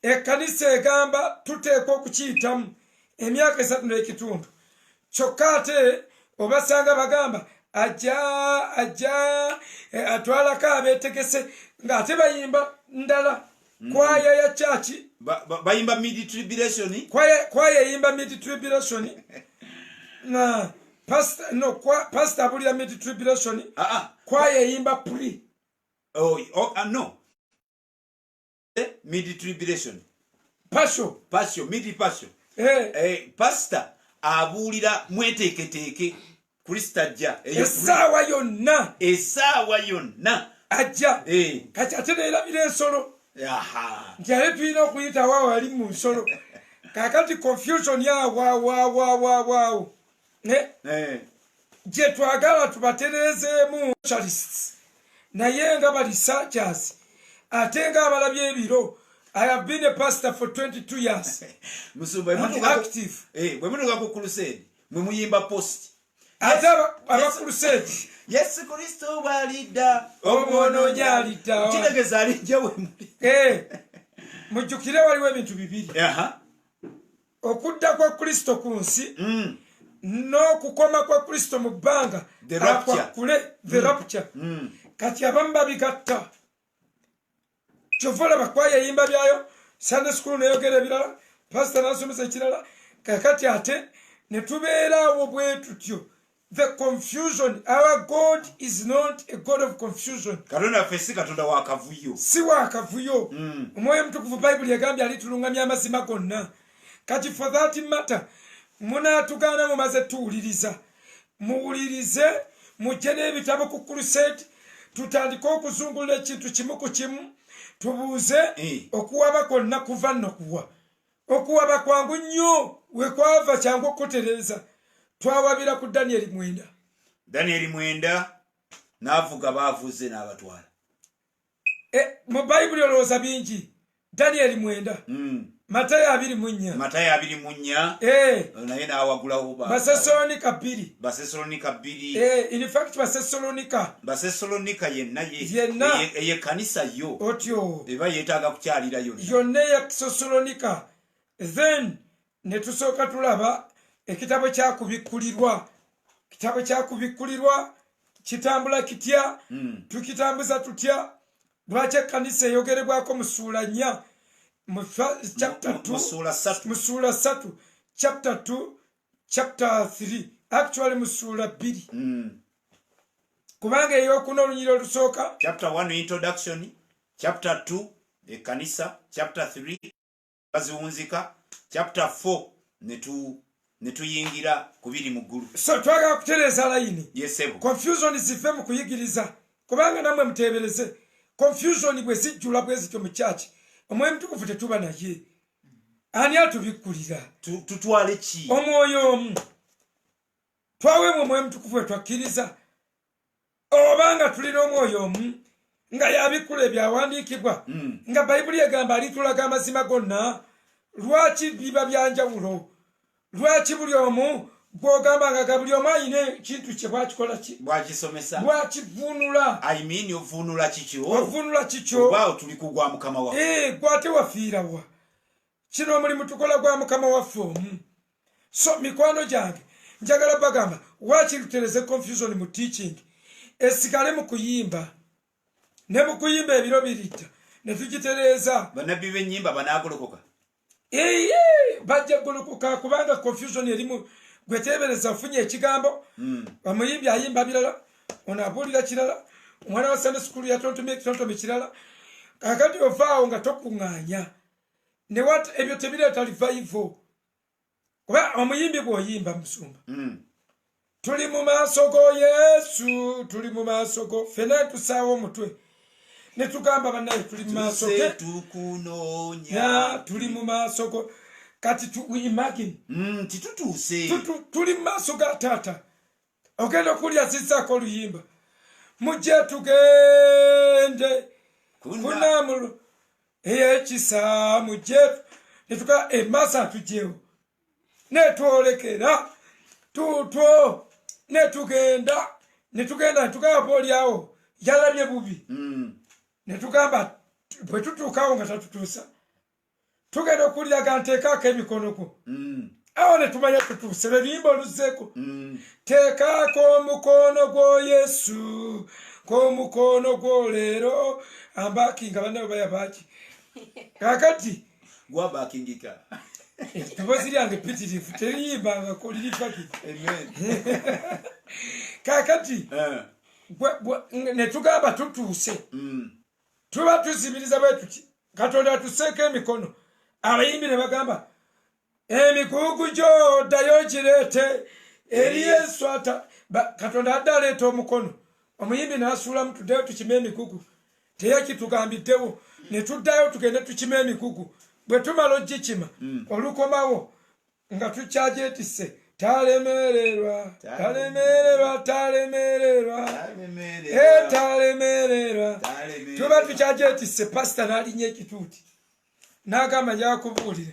Ekanisa egamba tuteekwa okukiyitamu emyaka 3 n'ekitundu. Kyokka ate obasanga bagamba ajja atwalako abeetegese ng'ate bayimba ndala. Kwaya ya chachi bayimba mid tribulation. Kwaya yimba mid tribulation. Na pastor abulira mid tribulation. Kwaya yimba pre. No. Mid tribulation. Passion mid passion. Pastor abulira mweteeketeeke Kristo ajja. Essaawa yonna ajja. Kati ate neerabira ensolo. Nti ate tulina okuyita waawo ali mu nsolo. Kakati confusion ya waawo. Gye twagala tubatereezeemu specialists naye nga bali researchers ate nga abalabye ebiro. I have been a pastor for 22 years. Active. Bwe mutuuka ku crusade mwe muyimba post. Ate aba crusade Yesu Kristo bw'alidda omwonoonyi alidda. Kitegeeza alijja we muli. Mujjukire waliwo ebintu bibiri. Okudda kwa Kristo ku nsi n'okukoma kwa Kristo mu bbanga. The rapture. The rapture. Kati abamu babigatta. Kyova olaba kwaya yimba byayo, Sunday school neyogera ebirala, pastor n'asomesa ekirala, kakati ate ne tubeeraawo bwe tutyo. The confusion. Our God is not a God of confusion. Katonda waffe si Katonda wa kavuyo. Si wa kavuyo. Omwoyo Mutukuvu Bayibuli egambye alitulungamya amazima gonna. Kati for that matter, munaatugaana mumaze tuwuliriza. Muwulirize, mujje n'ebitabo ku crusade, tutandike okuzungulula ekintu kimu ku kimu, tubuuze okuwaba kwonna kuva nno kuwa. Okuwaba kwangu nnyo, we kwava kyangu okutereeza. Twawabira ku Daniel 9. Daniel 9 n'avuga baavuze n'abatwala. Mu Bayibuli olowooza bingi. Daniel 9. Matayo 24. Matayo 24. Naye n'awagulawo Basesalonika 2. Basesalonika 2. In fact Basesalonika yenna ye kanisa yo. Otyo. Eba yeetaaga kukyalira yonna. Yonna ya Basesalonika. Then ne tusooka tulaba ekitabo kyakubikkulirwa kitambula kitya tukitambuza tutya lwaki ekkanisa eyogerebwako mu ssuula 4 mu chapter 2 mu ssuula 3 chapter 2 chapter 3 actually mu ssuula 2 kubanga eyokuna olunyiri olusooka chapter 1 introduction, chapter 2 ekkanisa, chapter 3 baziwunzika, chapter 4 netuyingira kubiri mu ggulu. So twagala kutereeza layini. Yes, ebo. Confusion zive mu kuyigiriza kubanga namwe muteebereze confusion bwe zijjula bwe zityo mu church omwoyo mutukuvu tetuba naye ani atubikkulira tutwale ki omwoyo omu twaweemu omwoyo mutukuvu etwakkiriza obanga tulina omwoyo omu nga yabikkula ebyawandiikibwa nga bayibuli egamba alitulaga amazima gonna lwaki biba byanjawulo lwaki buli omu bw'ogamba nga buli omu ayina ekintu kye bwakikola ki bwakisomesa bwakivunula ovunula kikyo ovunula kikyo obaawo tuli kugwa mukama waffe gwate wafiirawa kino omulimu tukola gwa mukama waffe omu. So mikwano gyange njagala bagamba waaki lutereze confusion mu teaching esigale mu kuyimba ne mu kuyimba ebiro biritta ne tugitereeza bannabbi b'ennyimba banaagolokoka bajja golokoka kubanga confusion erimu gweteebereza ofunye ekigambo omuyimbi ayimba birala ono abuulira kirala omwana wa Sunday school yatontomye ekitontome kirala kakati ovaawo nga tokuŋŋaanya ne wat ebyo tebireeta revival kuba omuyimbi bw'oyimba musumba tuli mu maaso go Yesu tuli mu maaso go ffena tusaawo omutwe ne tugamba bannaye tuli mu maaso ge tukunoonya tuli mu maaso go kati imagine titutuuse tuli mu maaso ga taata ogenda okulya zizzaako oluyimba mujje tugende kunamulo ekisa mujje netuka emasa tujjewo netwolekera tutwo netugenda netugamba olyawo yalabye bubi netugamba bwe tutuukawo nga tatutuusa tugenda okulyaga nteekaako emikono gwo awo netumanya tutuuse lwebiyimba oluzzeeko teekaako omukono gwo Yesu k'omukono gwo leero ambakinga bannawe bayabaki kakati gwabakingika eddoboozi lyange ppitirivu teriyimbangako liripaki kakati netugamba tutuuse tuba tuzibiriza bwe tuti Katonda atuseeko emikono abayimbi ne bagamba emikugu gyo ddayo gireete eri Yesu Katonda adde aleeta omukono omuyimbi n'asuulamu tuddeyo tukime emikugu teyakitugambiddewo ne tuddayo tugende tukime emikugu bwe tumala ogikima olukomawo nga tukyagyetisse talemererwa talemererwa talemererwa talemererwa tuba tukyagyetisse pasita n'alinnya ekituuti n'agamba njakubuulira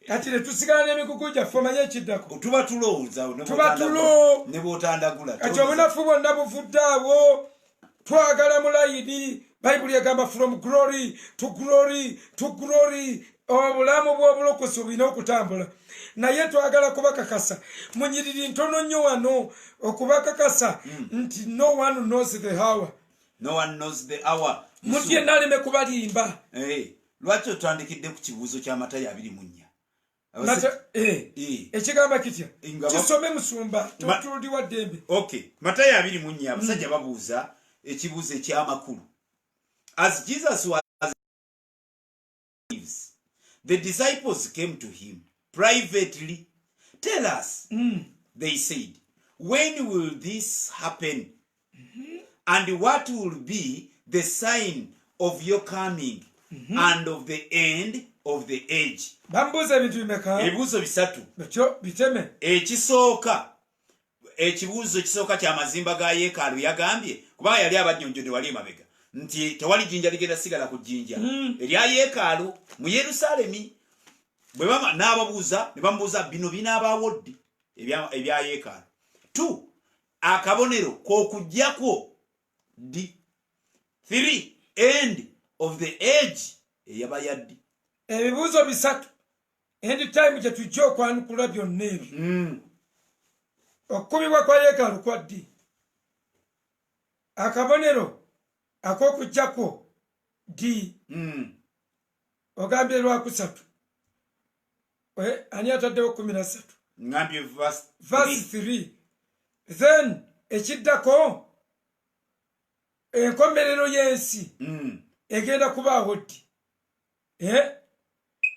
kati netusigala n'emikugu gyaffe omanye ekiddako tuba tulowooza ne bw'otandagula kati obunafu bwonna buvudde abo twagala mu layini bayibuli egamba from glory to glory to glory obulamu bw'obulokozi obulina okutambula naye twagala kubakakasa munyiriri ntono nnyo wano okubakakasa nti no one knows the hour muntu yenna aleme kubalimba lwaki otandikidde ku kibuuzo ky'Amatayo 24 ekigamba kitya kisome musumba totuli wa ddembe Matayo 24 abasajja babuuza ekibuuzo eky'amakulu. As Jesus was the disciples came to him privately. Tell us, they said, when will this happen? And what will be the sign of your coming and of the end of the age? Bambuza ebintu bimeka? Ebibuuzo bisatu. Biteme. Ekibuuzo ekisooka ky'amazimba ga yeekaalu yagambye kubanga yali abajjonjodde wali emabega nti tewali jjinja ligenda sigala ku jjinja erya yeekaalu mu Yerusaalemi. Bwe bama n'ababuuza ne bamubuuza bino binaabaawo ddi ebya yeekaalu. 2 akabonero k'okujjako ddi. 3 end of the age eyabayaddi. Ebibuuzo bisatu end time gye tujja okwanukula byonna ebyo. Okukubibwa kwa yeekaalu kwa ddi? Akabonero ak'okujjako ddi? Ogambye Lwakusatu. Ani ataddewo 13? Ngambye verse 3. Then ekiddako enkomerero y'ensi egenda kubaawo ddi?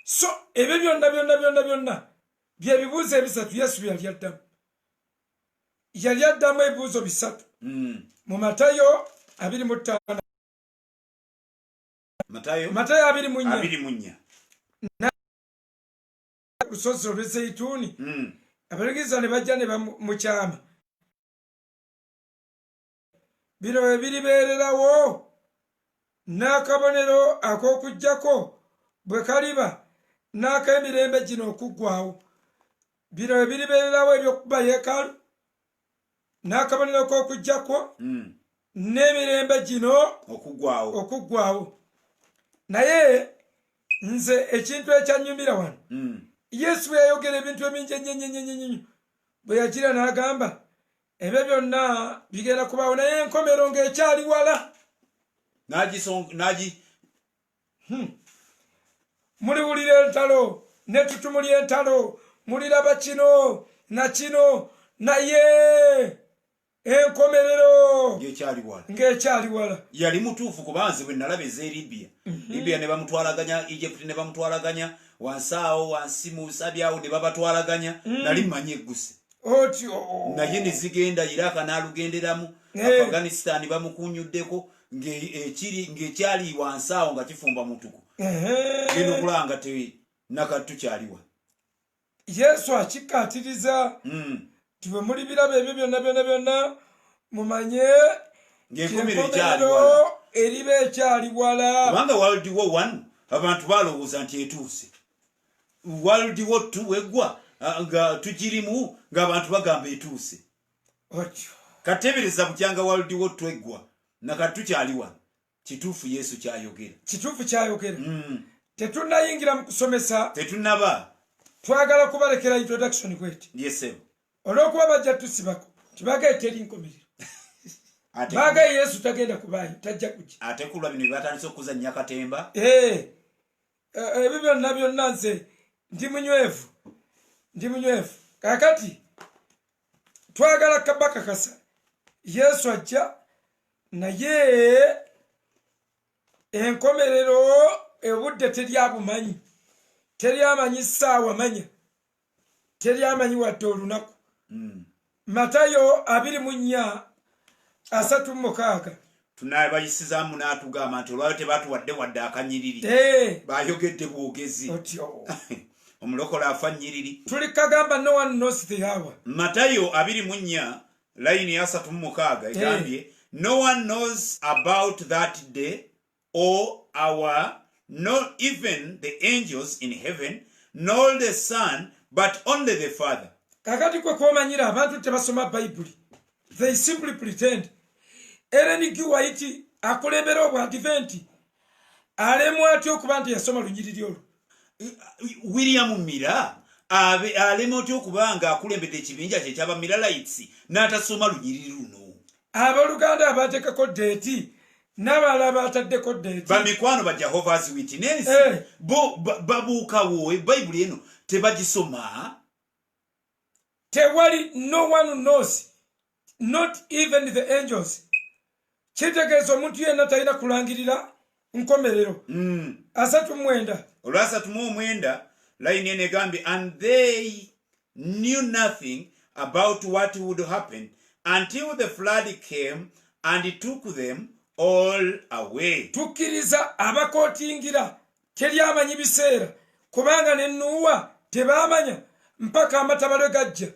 So ebyo byonna bye bibuuzo ebisatu Yesu yali addamu ebibuuzo bisatu mu Matayo 25. Matayo 24. Lusozi olw'Ezeyituuni abayigirizwa ne bajja ne bamukyama. Bino bwe biribeererawo n'akabonero ak'okuggyako bwe kaliba n'ak'emirembe gino okuggwaawo. Bino bwe biribeererawo eby'okuba yeekaalu n'akabonero k'okuggyako n'emirembe gino okuggwaawo. Naye nze ekintu ekyanyumira wano, Yesu bwe yayogera ebintu ebingi ennyo bwe yagira n'agamba ebyo byonna bigenda kubaawo naye enkomero ng'ekyali wala. Muliwulira entalo ne tutumulya entalo, muliraba kino na kino, naye enkomerero ng'ekyali wala. Yali mutuufu kubanze bwe nalaba eze Libya ne bamutwalaganya, Egypt ne bamutwalaganya, wansi mu Sabyawo ne babatwalaganya, nali mmanyi egguse. Naye ne zigenda Iraka n'alugenderamu, Afghanistan bamukunyuddeko ng'ekyali wansi awo nga kifumba mutuku. Genda okulanga nakattu kyaliwa. Yesu akikkaatiriza nti bwe muli birabo ebyo byonna mumanye ng'enkomerero eriba ekyali wala. Kubanga World War I abantu balowooza nti etuuse. World War II weggwa nga tukirimu ng'abantu bagamba etuuse. Kateebereza bukyanga World War II eggwa nakattu kyali wano. Kituufu Yesu kyayogera. Tetunnayingira mu kusomesa. Tetunnaba. Twagala kubalekera introduction kweti. Yes sir. Olw'okuba bajja tusibako tibagaye teri nkomerero. Bagaye Yesu tagenda kubaayo, tajja kujja. Ate kulwa bino batandise okuzannya katemba. Ebyo byonna nze ndi munywevu. Kakati twagala kabakakasa Yesu ajja naye enkomerero obudde teryabumanyi, teryamanyi ssaawa manya, teryamanyi wadde olunaku. Matayo 24:36 tunabayisizaamu n'atugamba nti olwayo tebatuwadde wadde akanyiriri. Bayogedde bwogezi. Omulokole afa nnyiriri. Tulikagamba no one knows the hour. Matayo 24 layini ya 36 egambye no one knows about that day or hour, not even the angels in heaven, nor the Son, but only the Father. Kakati kwe kwomanyira abantu tebasoma Bayibuli. They simply pretend. Ellen G. White akulembera obwadiventi alemwa atya okuba nti yasoma lunyiriri olwo. William Miller alemwa atya okuba nga akulembedde ekibinja kye kyaba Millerites n'atasoma lunyiriri luno. Abaluganda abateekako deeti n'abalala bataddeko deeti. Bamikwano ba Jehovah's Witness babuukawo Bayibuli eno tebagisoma. Tewali no one knows, not even the angels. Kitegeeza omuntu yenna talina kulangirira nkomerero. 39 olwa layini eno egambye and they knew nothing about what would happen until the flood came and took them all away. Tukkiriza abakootingira teryamanyi biseera kubanga ne Nuuwa tebamanya mpaka amatabalo gajja.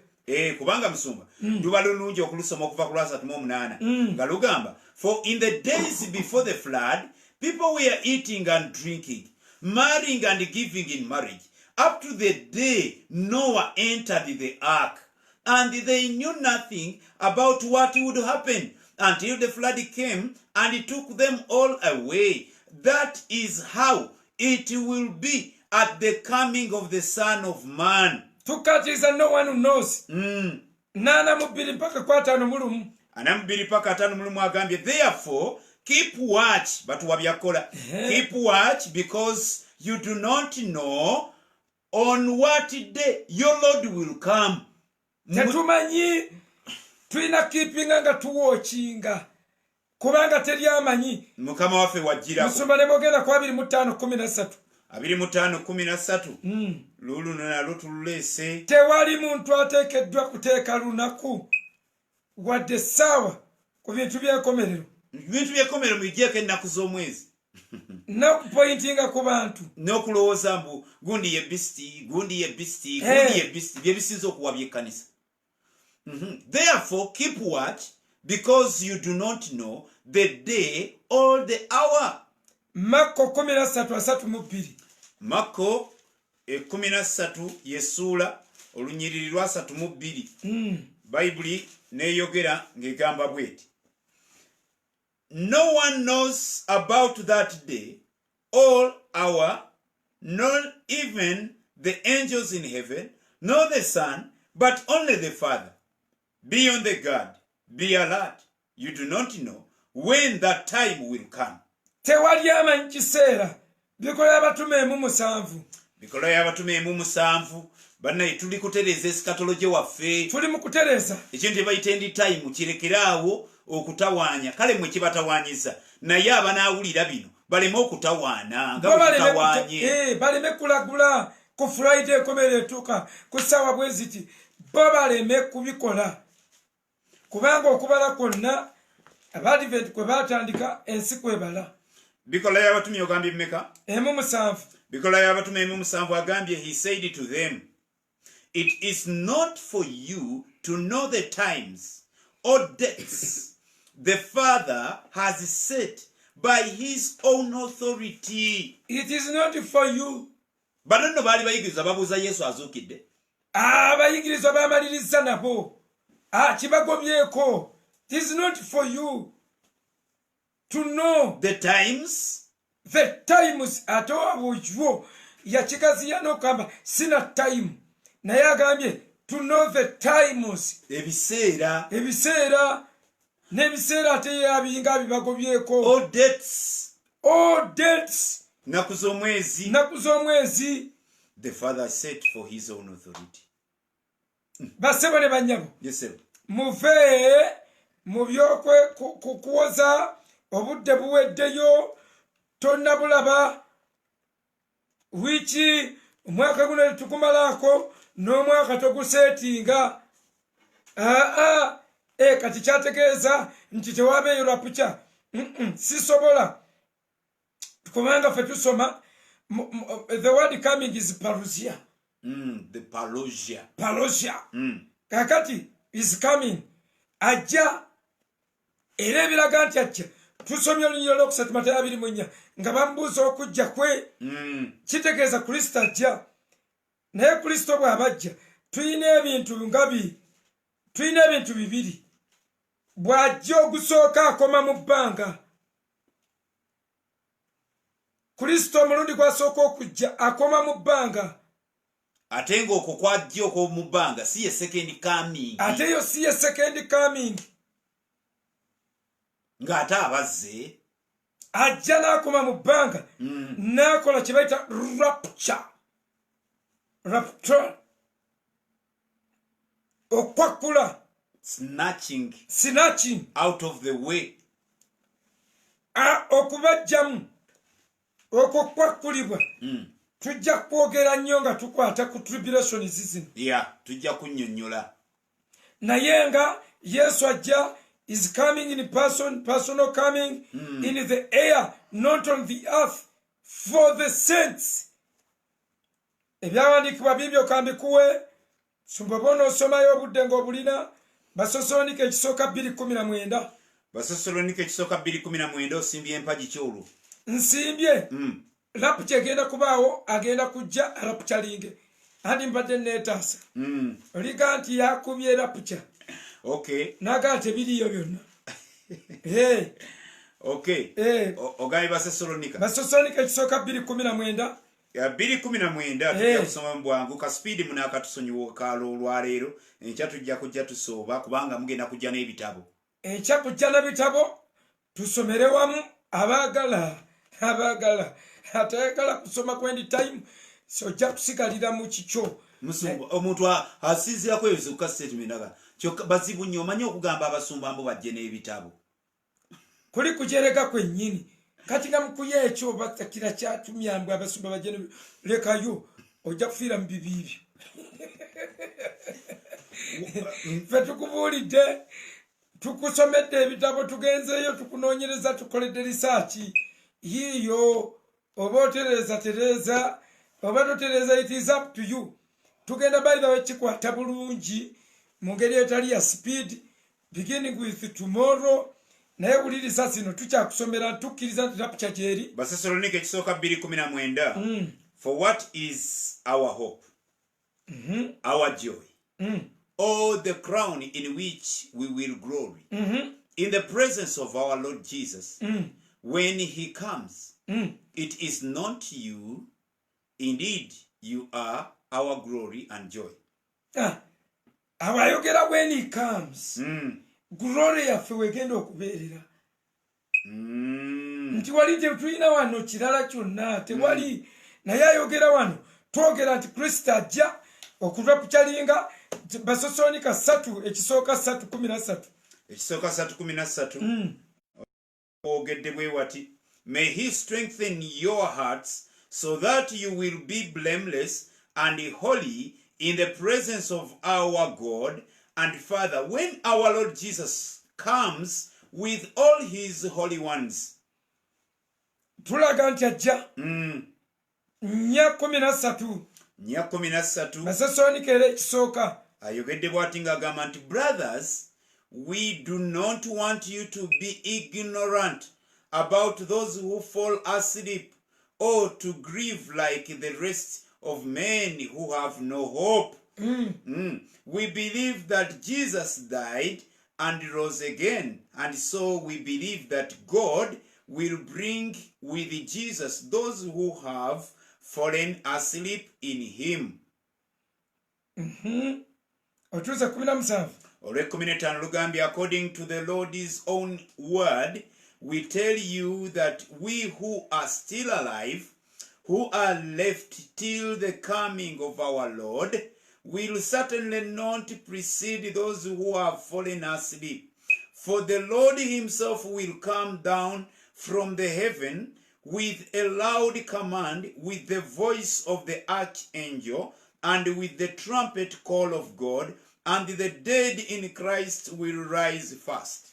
Kubanga musumba luba lulungi okulusoma okuva ku lwa 38 nga lugamba for in the days before the flood people were eating and drinking, marrying and giving in marriage, up to the day Noah entered the ark, and they knew nothing about what would happen until the flood came and took them all away. That is how it will be at the coming of the Son of Man. tukatiza no one knows. Nana mubiri mpaka kwa 5 mulumu. Anamubiri paka 5 mulumu agambye, therefore keep watch, but wabyakola. Keep watch, because you do not know on what day your Lord will come. Tetumanyi tuina keepinga nga tuwochinga. Kubanga teri amanyi. Mukama waffe wajjira. Musumba ne bogera kwa 25:13. 25:13. Lulu nalo tulese. Tewali muntu ateekeddwa kuteeka lunaku wadde ssaawa ku bintu by'enkomerero. Bintu by'enkomerero mujjeko ennaku z'omwezi. N'okupointinga ku bantu. N'okulowooza mbu gundi ye bisti, gundi ye bisti, gundi ye bisti, bye bisinza okuwabya ekkanisa. Therefore keep watch, because you do not know the day or the hour. Makko 13:32. Makko 13 yesuula olunyiriri lwa 32. Bayibuli neeyogera ng'egamba bweti. No one knows about that day or hour, not even the angels in heaven, nor the Son, but only the Father. Be on the guard, be alert. You do not know when that time will come. Tewali amanyi kiseera bikola y'abatume emu 7. Bikola y'abatume emu 7. Bannaye tuli kutereza esikatoloje waffe. Tuli mu kutereza. Ekintu ebayita end time kirekeraawo okutawaanya. Kale mwe kibatawaanyiza. Naye abanaawulira bino baleme okutawaana nga bwe baleme kulagula ku Friday ekomera etuuka ku ssaawa bwe ziti. Bo baleme kubikola. Kubanga okubala kwonna Abadvent kwe baatandika ensi kwebala. Bikola y'abatume ogambye mmeka? Emu 7. Bikola y'abatume emu 7 agambye, he said to them, it is not for you to know the times or dates the Father has set by his own authority. It is not for you. Bano nno baali bayigiriza babuuza Yesu azuukidde. Abayigiriza bamaliriza nabo. Kibagobyeko. It is not for you to know the times. The times ate wabujwo yakikaziya n'okugamba sina time. Naye agambye to know the times. Ebiseera. N'ebiseera ate yabinga bibagobyeko. All dates. Nnaku z'omwezi. The Father set for his own authority. Basebo ne banyabo. Yes, sir. Muve mu byokwe kuwoza obudde buweddeyo tonnabulaba wiki omwaka guno tukumalaako n'omwaka toguseetinga. Kati kyategeeza nti tewaabeeyo rapture. Sisobola. Kubanga ffe tusoma the word coming is parousia. The parousia. Kakati is coming. Ajja era ebiraga nti ajja. Tusomye olunyiriro lw'okusatu Matayo 2:4 nga bamubuuza okujja kwe. Kitegeeza Kristo ajja. Naye Kristo bw'abajja tulina ebintu bibiri. Bw'ajja ogusooka akoma mu bbanga. Kristo omulundi gw'asooka okujja akoma mu bbanga. Ate ng'okwo kwajja okw'omu bbanga si ye second coming. Ate yo si ye second coming. Ng'ate abazze. Ajja n'akoma mu bbanga. N'akola kye bayita rapture. Okwakula. Snatching. Out of the way. Okubajjamu. Okukwakulibwa. Tujja kwogera nnyo nga tukwata ku tribulation zino. Tujja kunnyonnyola. Naye nga Yesu ajja is coming in personal coming in the air, not on the earth, for the saints. Ebyawandiikibwa bibyo kambikuwe sumbabona osomayo obudde ng'obulina Basossalonike ekisooka 2:19. Basossalonike ekisooka 2:19 osimbye empagi kyolwo. Nsimbye. Rapture egenda kubaawo agenda kujja rapturing. Andi mbadde neetaasa. Oliga nti yakubye rapture. Okay. Naga tebiriyo byonna. Okay. Ogaye Basossalonike. Basossalonike ekisooka 2:19 ya 2:19 tujja kusoma mu bwangu ka speed munakatusonyiwa kalo olwaleero enkya tujja kujja tusooba kubanga mugenda kujja n'ebitabo enkya kujja n'ebitabo tusomere wamu abaagala atayagala kusoma kwendi time sojja kusigalira mu kikyo musumba omuntu asiizirako ebizuka statement aga kyokka bazibu nnyo omanyi okugamba abasumba mbo bajje n'ebitabo kuli kujereka kwennyini kati nga mukuye ekyo batakira kyatumyambwe abasumba bajje lekayo ojja kufiira mu bibiibyo fe tukubuulidde tukusomedde ebitabo tugenzeeyo tukunoonyereza tukoledde risaaki yiiyo oba otereeza tereeza oba totereeza it is up to you tugenda bayibawe kikwata bulungi mu ngeri etali ya speed beginning with tomorrow naye wuliriza zino tukyakusomera tukkiriza nti rapuca gyeri Basesalonike ekisooka 2:19 for what is our hope our joy or the crown in which we will glory in the presence of our Lord Jesus when he comes it is not you indeed you are our glory and joy awayogera when he comes glory yaffe wegenda okubeerera nti wali tetulina wano kirala kyonna tewali naye ayogera wano twogera nti kristo ajja okurapucalinga Basesalonike 3 ekisooka 3:13 ekisooka 3:13 ogedde bwe wati may he strengthen your hearts so that you will be blameless and holy in the presence of our God and Father when our Lord Jesus comes with all his holy ones. Tulaga nti ajja 4:13 Basesalonike ekisooka ayogedde bw'ati ng'agamba nti brothers we do not want you to be ignorant about those who fall asleep or to grieve like the rest of men who have no hope. We believe that Jesus died and rose again, and so we believe that God will bring with Jesus those who have fallen asleep in him. Otuuza 17 olw'ekkuminetaano lugambye according to the Lord's own word we tell you that we who are still alive who are left till the coming of our Lord will certainly not precede those who have fallen asleep. For the Lord himself will come down from the heaven with a loud command, with the voice of the archangel, and with the trumpet call of God, and the dead in Christ will rise first.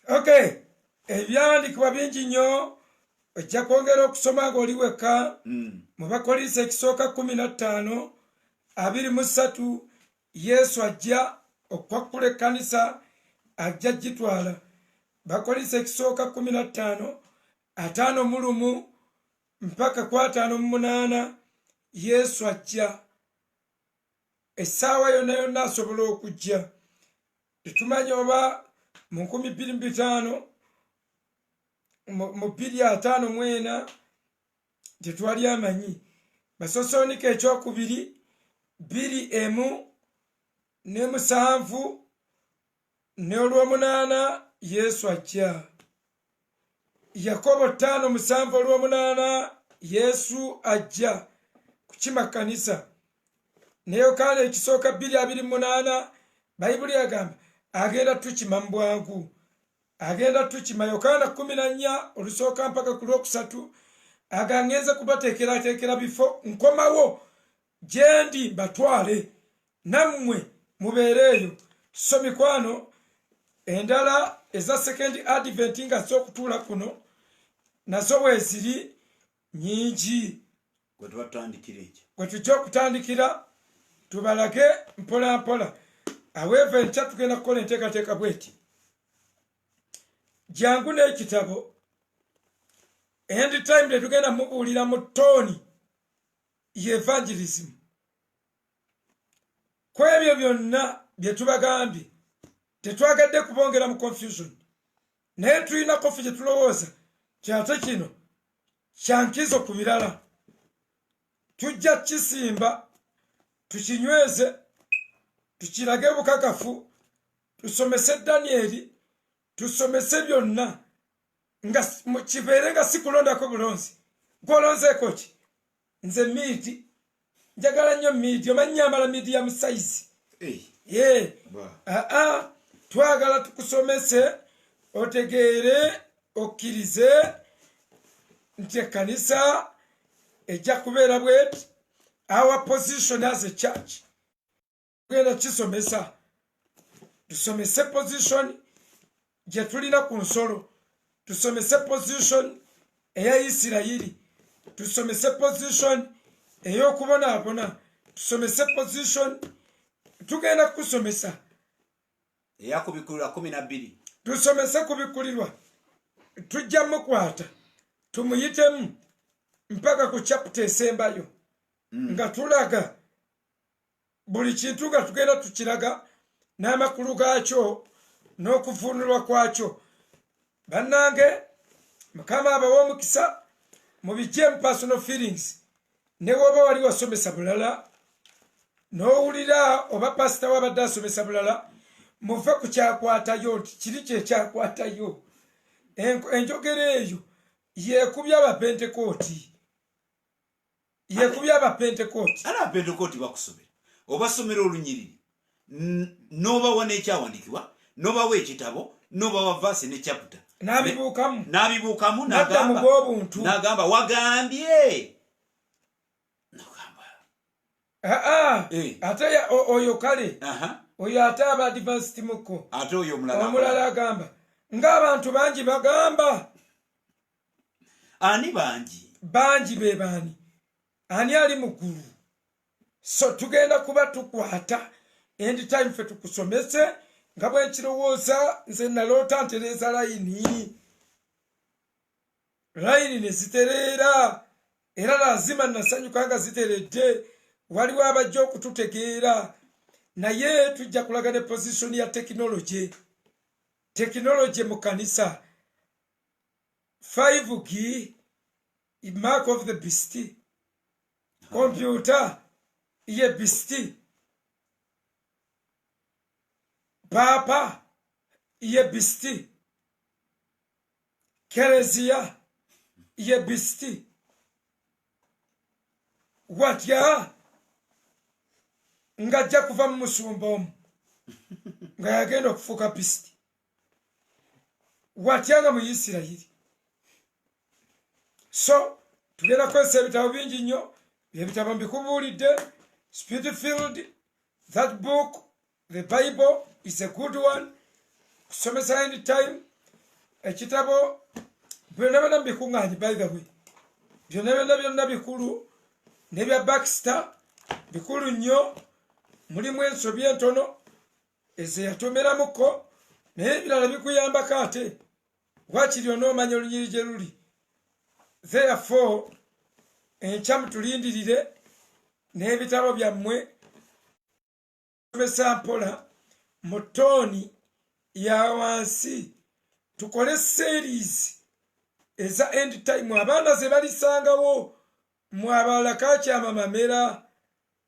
Okay. Ebyawandiikibwa bingi nnyo ojja kwongera okusoma ng'oli wekka mu Bakolinso ekisooka 15 23 Yesu ajja okwakkula ekkanisa ajja gitwala. Bakolinso ekisooka 15 51 mpaka 58 Yesu ajja essaawa yonna yonna asobola okujja tetumanyi oba mu 2025 mu 2:54 tetwali amanyi. Basesalonike ekyokubiri 2:7 n'olw'omunaana Yesu ajja. Yakobo 5:7 olw'omunaana Yesu ajja kukima kanisa. Ne Yokaana ekisooka 2:28 Bayibuli agamba agenda tukima mu bwangu. Agenda tukima. Yokaana 14 olusooka mpaka ku lwokusatu agangenza kubateekerateekera bifo nkomawo gyendi batwale nammwe mubeereeyo. So mikwano endala eza second advent nga z'okutuula kuno nazo weeziri nyingi gwe tujja okutandikira tubalage mpola mpola. Aweeva enkya tugenda kukola enteekateeka bweti jangu n'ekitabo end time tetugenda mubuulira mu tooni ye evangelism ku ebyo byonna bye tubagambye tetwagadde kubongera mu confusion naye tulina kofi gye tulowooza kyate kino kyankizo ku birala tujja kisimba tukinyweze tukirage bukakafu tusomese Danieli tusomese byonna nga kibeere nga sikulondako bulonzi gwolonzeeko ki nze miiti njagala nnyo miiti omanyi nyambala miiti ya musaizi twagala tukusomese otegeere okkirize nti ekkanisa ejja kubeera bweti our position as a church tugenda kisomesa tusomese position gye tulina ku nsolo tusomese position eya Isirayiri tusomese position ey'okubonaabona tusomese position tugenda kusomesa eyakubikulirwa 12 tusomese kubikulirwa tujja mukwata tumuyitemu mpaka ku chapter esembayo nga tulaga buli kintu nga tugenda tukiraga n'amakulu gaakyo n'okuvunulwa kwakyo bannange mukama abawa omukisa mubijje mu personal feelings ne woba wali wasomesa bulala n'owulira oba pasita wabadde asomesa bulala muve ku kyakwatayo nti kiri kyekyakwatayo enjogera eyo yekubya abapentekooti ala abapentekooti bakusomera obasomera olunyiriri n'obawa n'ekyawandiikibwa n'obawa ekitabo n'obawa vaasi ne chapter n'abibuukamu n'agamba wagambye ate oyo kale oyo ate aba advanced muko ate oyo omulala agamba ng'abantu bangi bagamba ani bangi be baani ani ali mu ggulu so tugenda kuba tukwata end time fe tukusomese nga bwe nkirowooza nze naloota ntereeza layini ne zitereera era lazima nasanyuka nga ziteredde waliwo abajja okututegeera naye tujja kulaga ne position ya tekinology mu kanisa 5G mark of the beast computer ye beast papa ye beast kereziya ye beast watya nga ajja kuva mu musumba omu nga yagenda okufuuka beast watya nga mu Isirayiri so tugenda kukozesa ebitabo bingi nnyo byebitabo mbikubuulidde Spirit-filled, that book the Bible is a good one kusomesa any time ekitabo byonna mbikuŋŋaanyi by the way byonna bikulu nebya Baxter bikulu nnyo mulimu ensobi entono ezo yatomeramuko naye ebirala bikuyambako ate wakiri onoomanya olunyiri gye luli therefore enkya mutulindirire n'ebitabo byammwe somesa mpola mu tooni ya wansi tukole series eza end time abaana ze balisangawo mwabalala kakyama mamera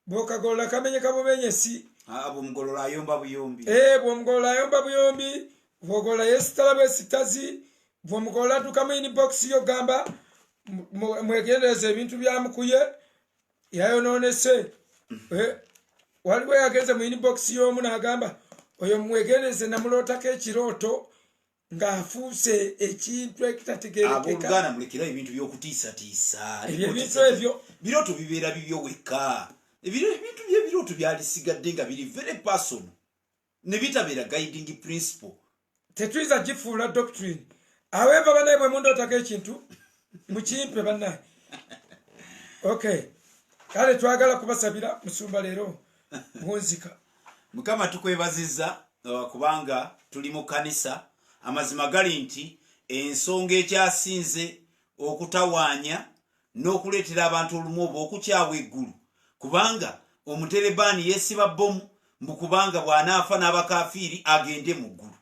bwokagolola kamenye kabumenyesi bwomugolola ayomba buyombi bwomugolola ayomba buyombi bwogolola yesitala bwesitazi bwomugolola tukamu inbox yogamba mwegendereza ebintu byamukuye yayonoonese waliwo yagenze mu inbox y'omu n'agamba oyo mwegendereze namulootako ekirooto ng'afuuse ekintu ekitategerekeka abooluganda mulekerawo ebintu by'okutiisatiisa ebintu ebyo birooto bibeera bibyo wekka ebintu by'ebirooto byalisigadde nga biri very personal ne bitabeera guiding principle tetuyinza gifuula doctrine aweeva banaye bwe mundootako ekintu mukimpe bannaye okay kale twagala kubasabira musumba leero munzika mukama tukwebazizza kubanga tuli mu kanisa amazima gali nti ensonga ekyasinze okutawaanya n'okuleetera abantu olumu oba okukyawa eggulu kubanga omuterebaani yeesiba bbomu mbukubanga bw'anaafa n'abakafiiri agende mu ggulu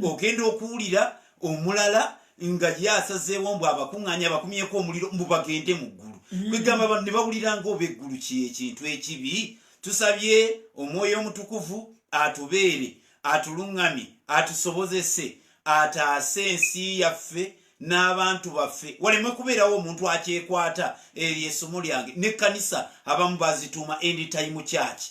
ogenda okuwulira omulala nga yasazeewo mbu abakuŋŋaanya abakumyeko omuliro mbu bagende mu ggulu kwegamba ne bawulira ng'obeggulu ekintu ekibi. Tusabye Omwoyo Omutukuvu atubeere, atuluŋŋamye, atusobozese, ataase ensi yaffe n'abantu baffe, waleme kubeerawo omuntu akyekwata essomo lyange. N'ekkanisa abamu bazituuma end time church,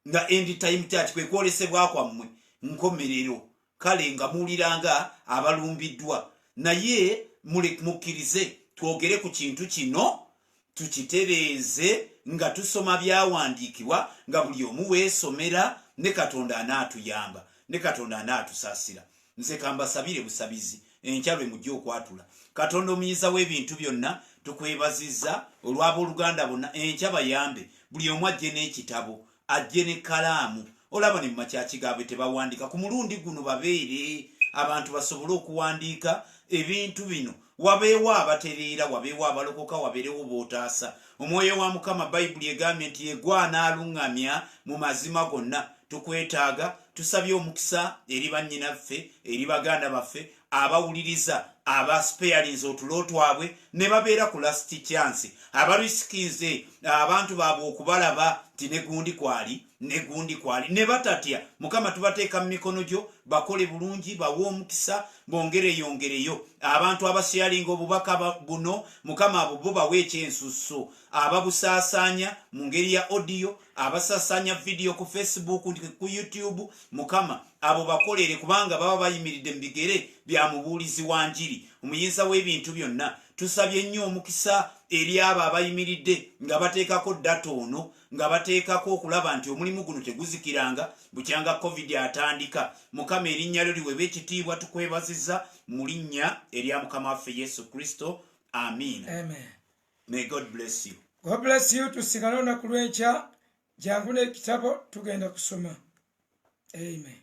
nga end time church kwe kwolesebwa kwammwe nkomerero. Kale nga muwuliranga abalumbiddwa, naye mukkirize twogere ku kintu kino, tukitereeze nga tusoma byawandiikibwa, nga buli omu weesomera, ne Katonda anaatuyamba, ne Katonda anaatusaasira. Nze kambasabire busabizi enkya lwe mujja okwatula. Katonda omuyiza w'ebintu byonna, tukwebazizza olw'abooluganda bonna. Enkya bayambe, buli omu ajje n'ekitabo, ajje n'ekkalaamu. Olaba ne mumakyakigaabwe tebawandiika. Ku mulundi guno babeere abantu basobole okuwandiika ebintu bino. Wabeewo abatereera, wabeewo abalokoka, wabeerewo bootaasa. Omwoyo wa Mukama Bayibuli egambye nti yegwa anaaluŋŋamya mu mazima gonna. Tukwetaaga, tusabye omukisa eri bannyinaffe, eri baganda baffe, abawuliriza, abaspealinze otulo twabwe, ne babeera ku last chance, abalisikinze abantu baabwe okubalaba nti negundi kwali, ne batatya. Mukama tubateeka mu mikono gyo, bakole bulungi, bawe omukisa, bongereyongereyo. Abantu abasyalinga obubaka buno, Mukama abo bo bawe ekyensusso, ababusaasaanya mu ngeri ya audio, abasaasaanya video ku Facebook, ku YouTube, Mukama abo bakolere, kubanga baba bayimiridde mu bigere bya mubuulizi wa njiri, omuyinza w'ebintu byonna. Tusabye nnyo omukisa eri abo abayimiridde nga bateekako data ono, nga bateekako okulaba nti omulimu guno teguzikiranga bukyanga COVID atandika. Mukama erinnya lyo liweebwe ekitiibwa, tukwebazizza mu linnya erya Mukama waffe Yesu Kristo. Amen. Amen. May God bless you. God bless you. Tusigala olunaku lw'enkya, jangu n'ekitabo tugenda kusoma. Amen.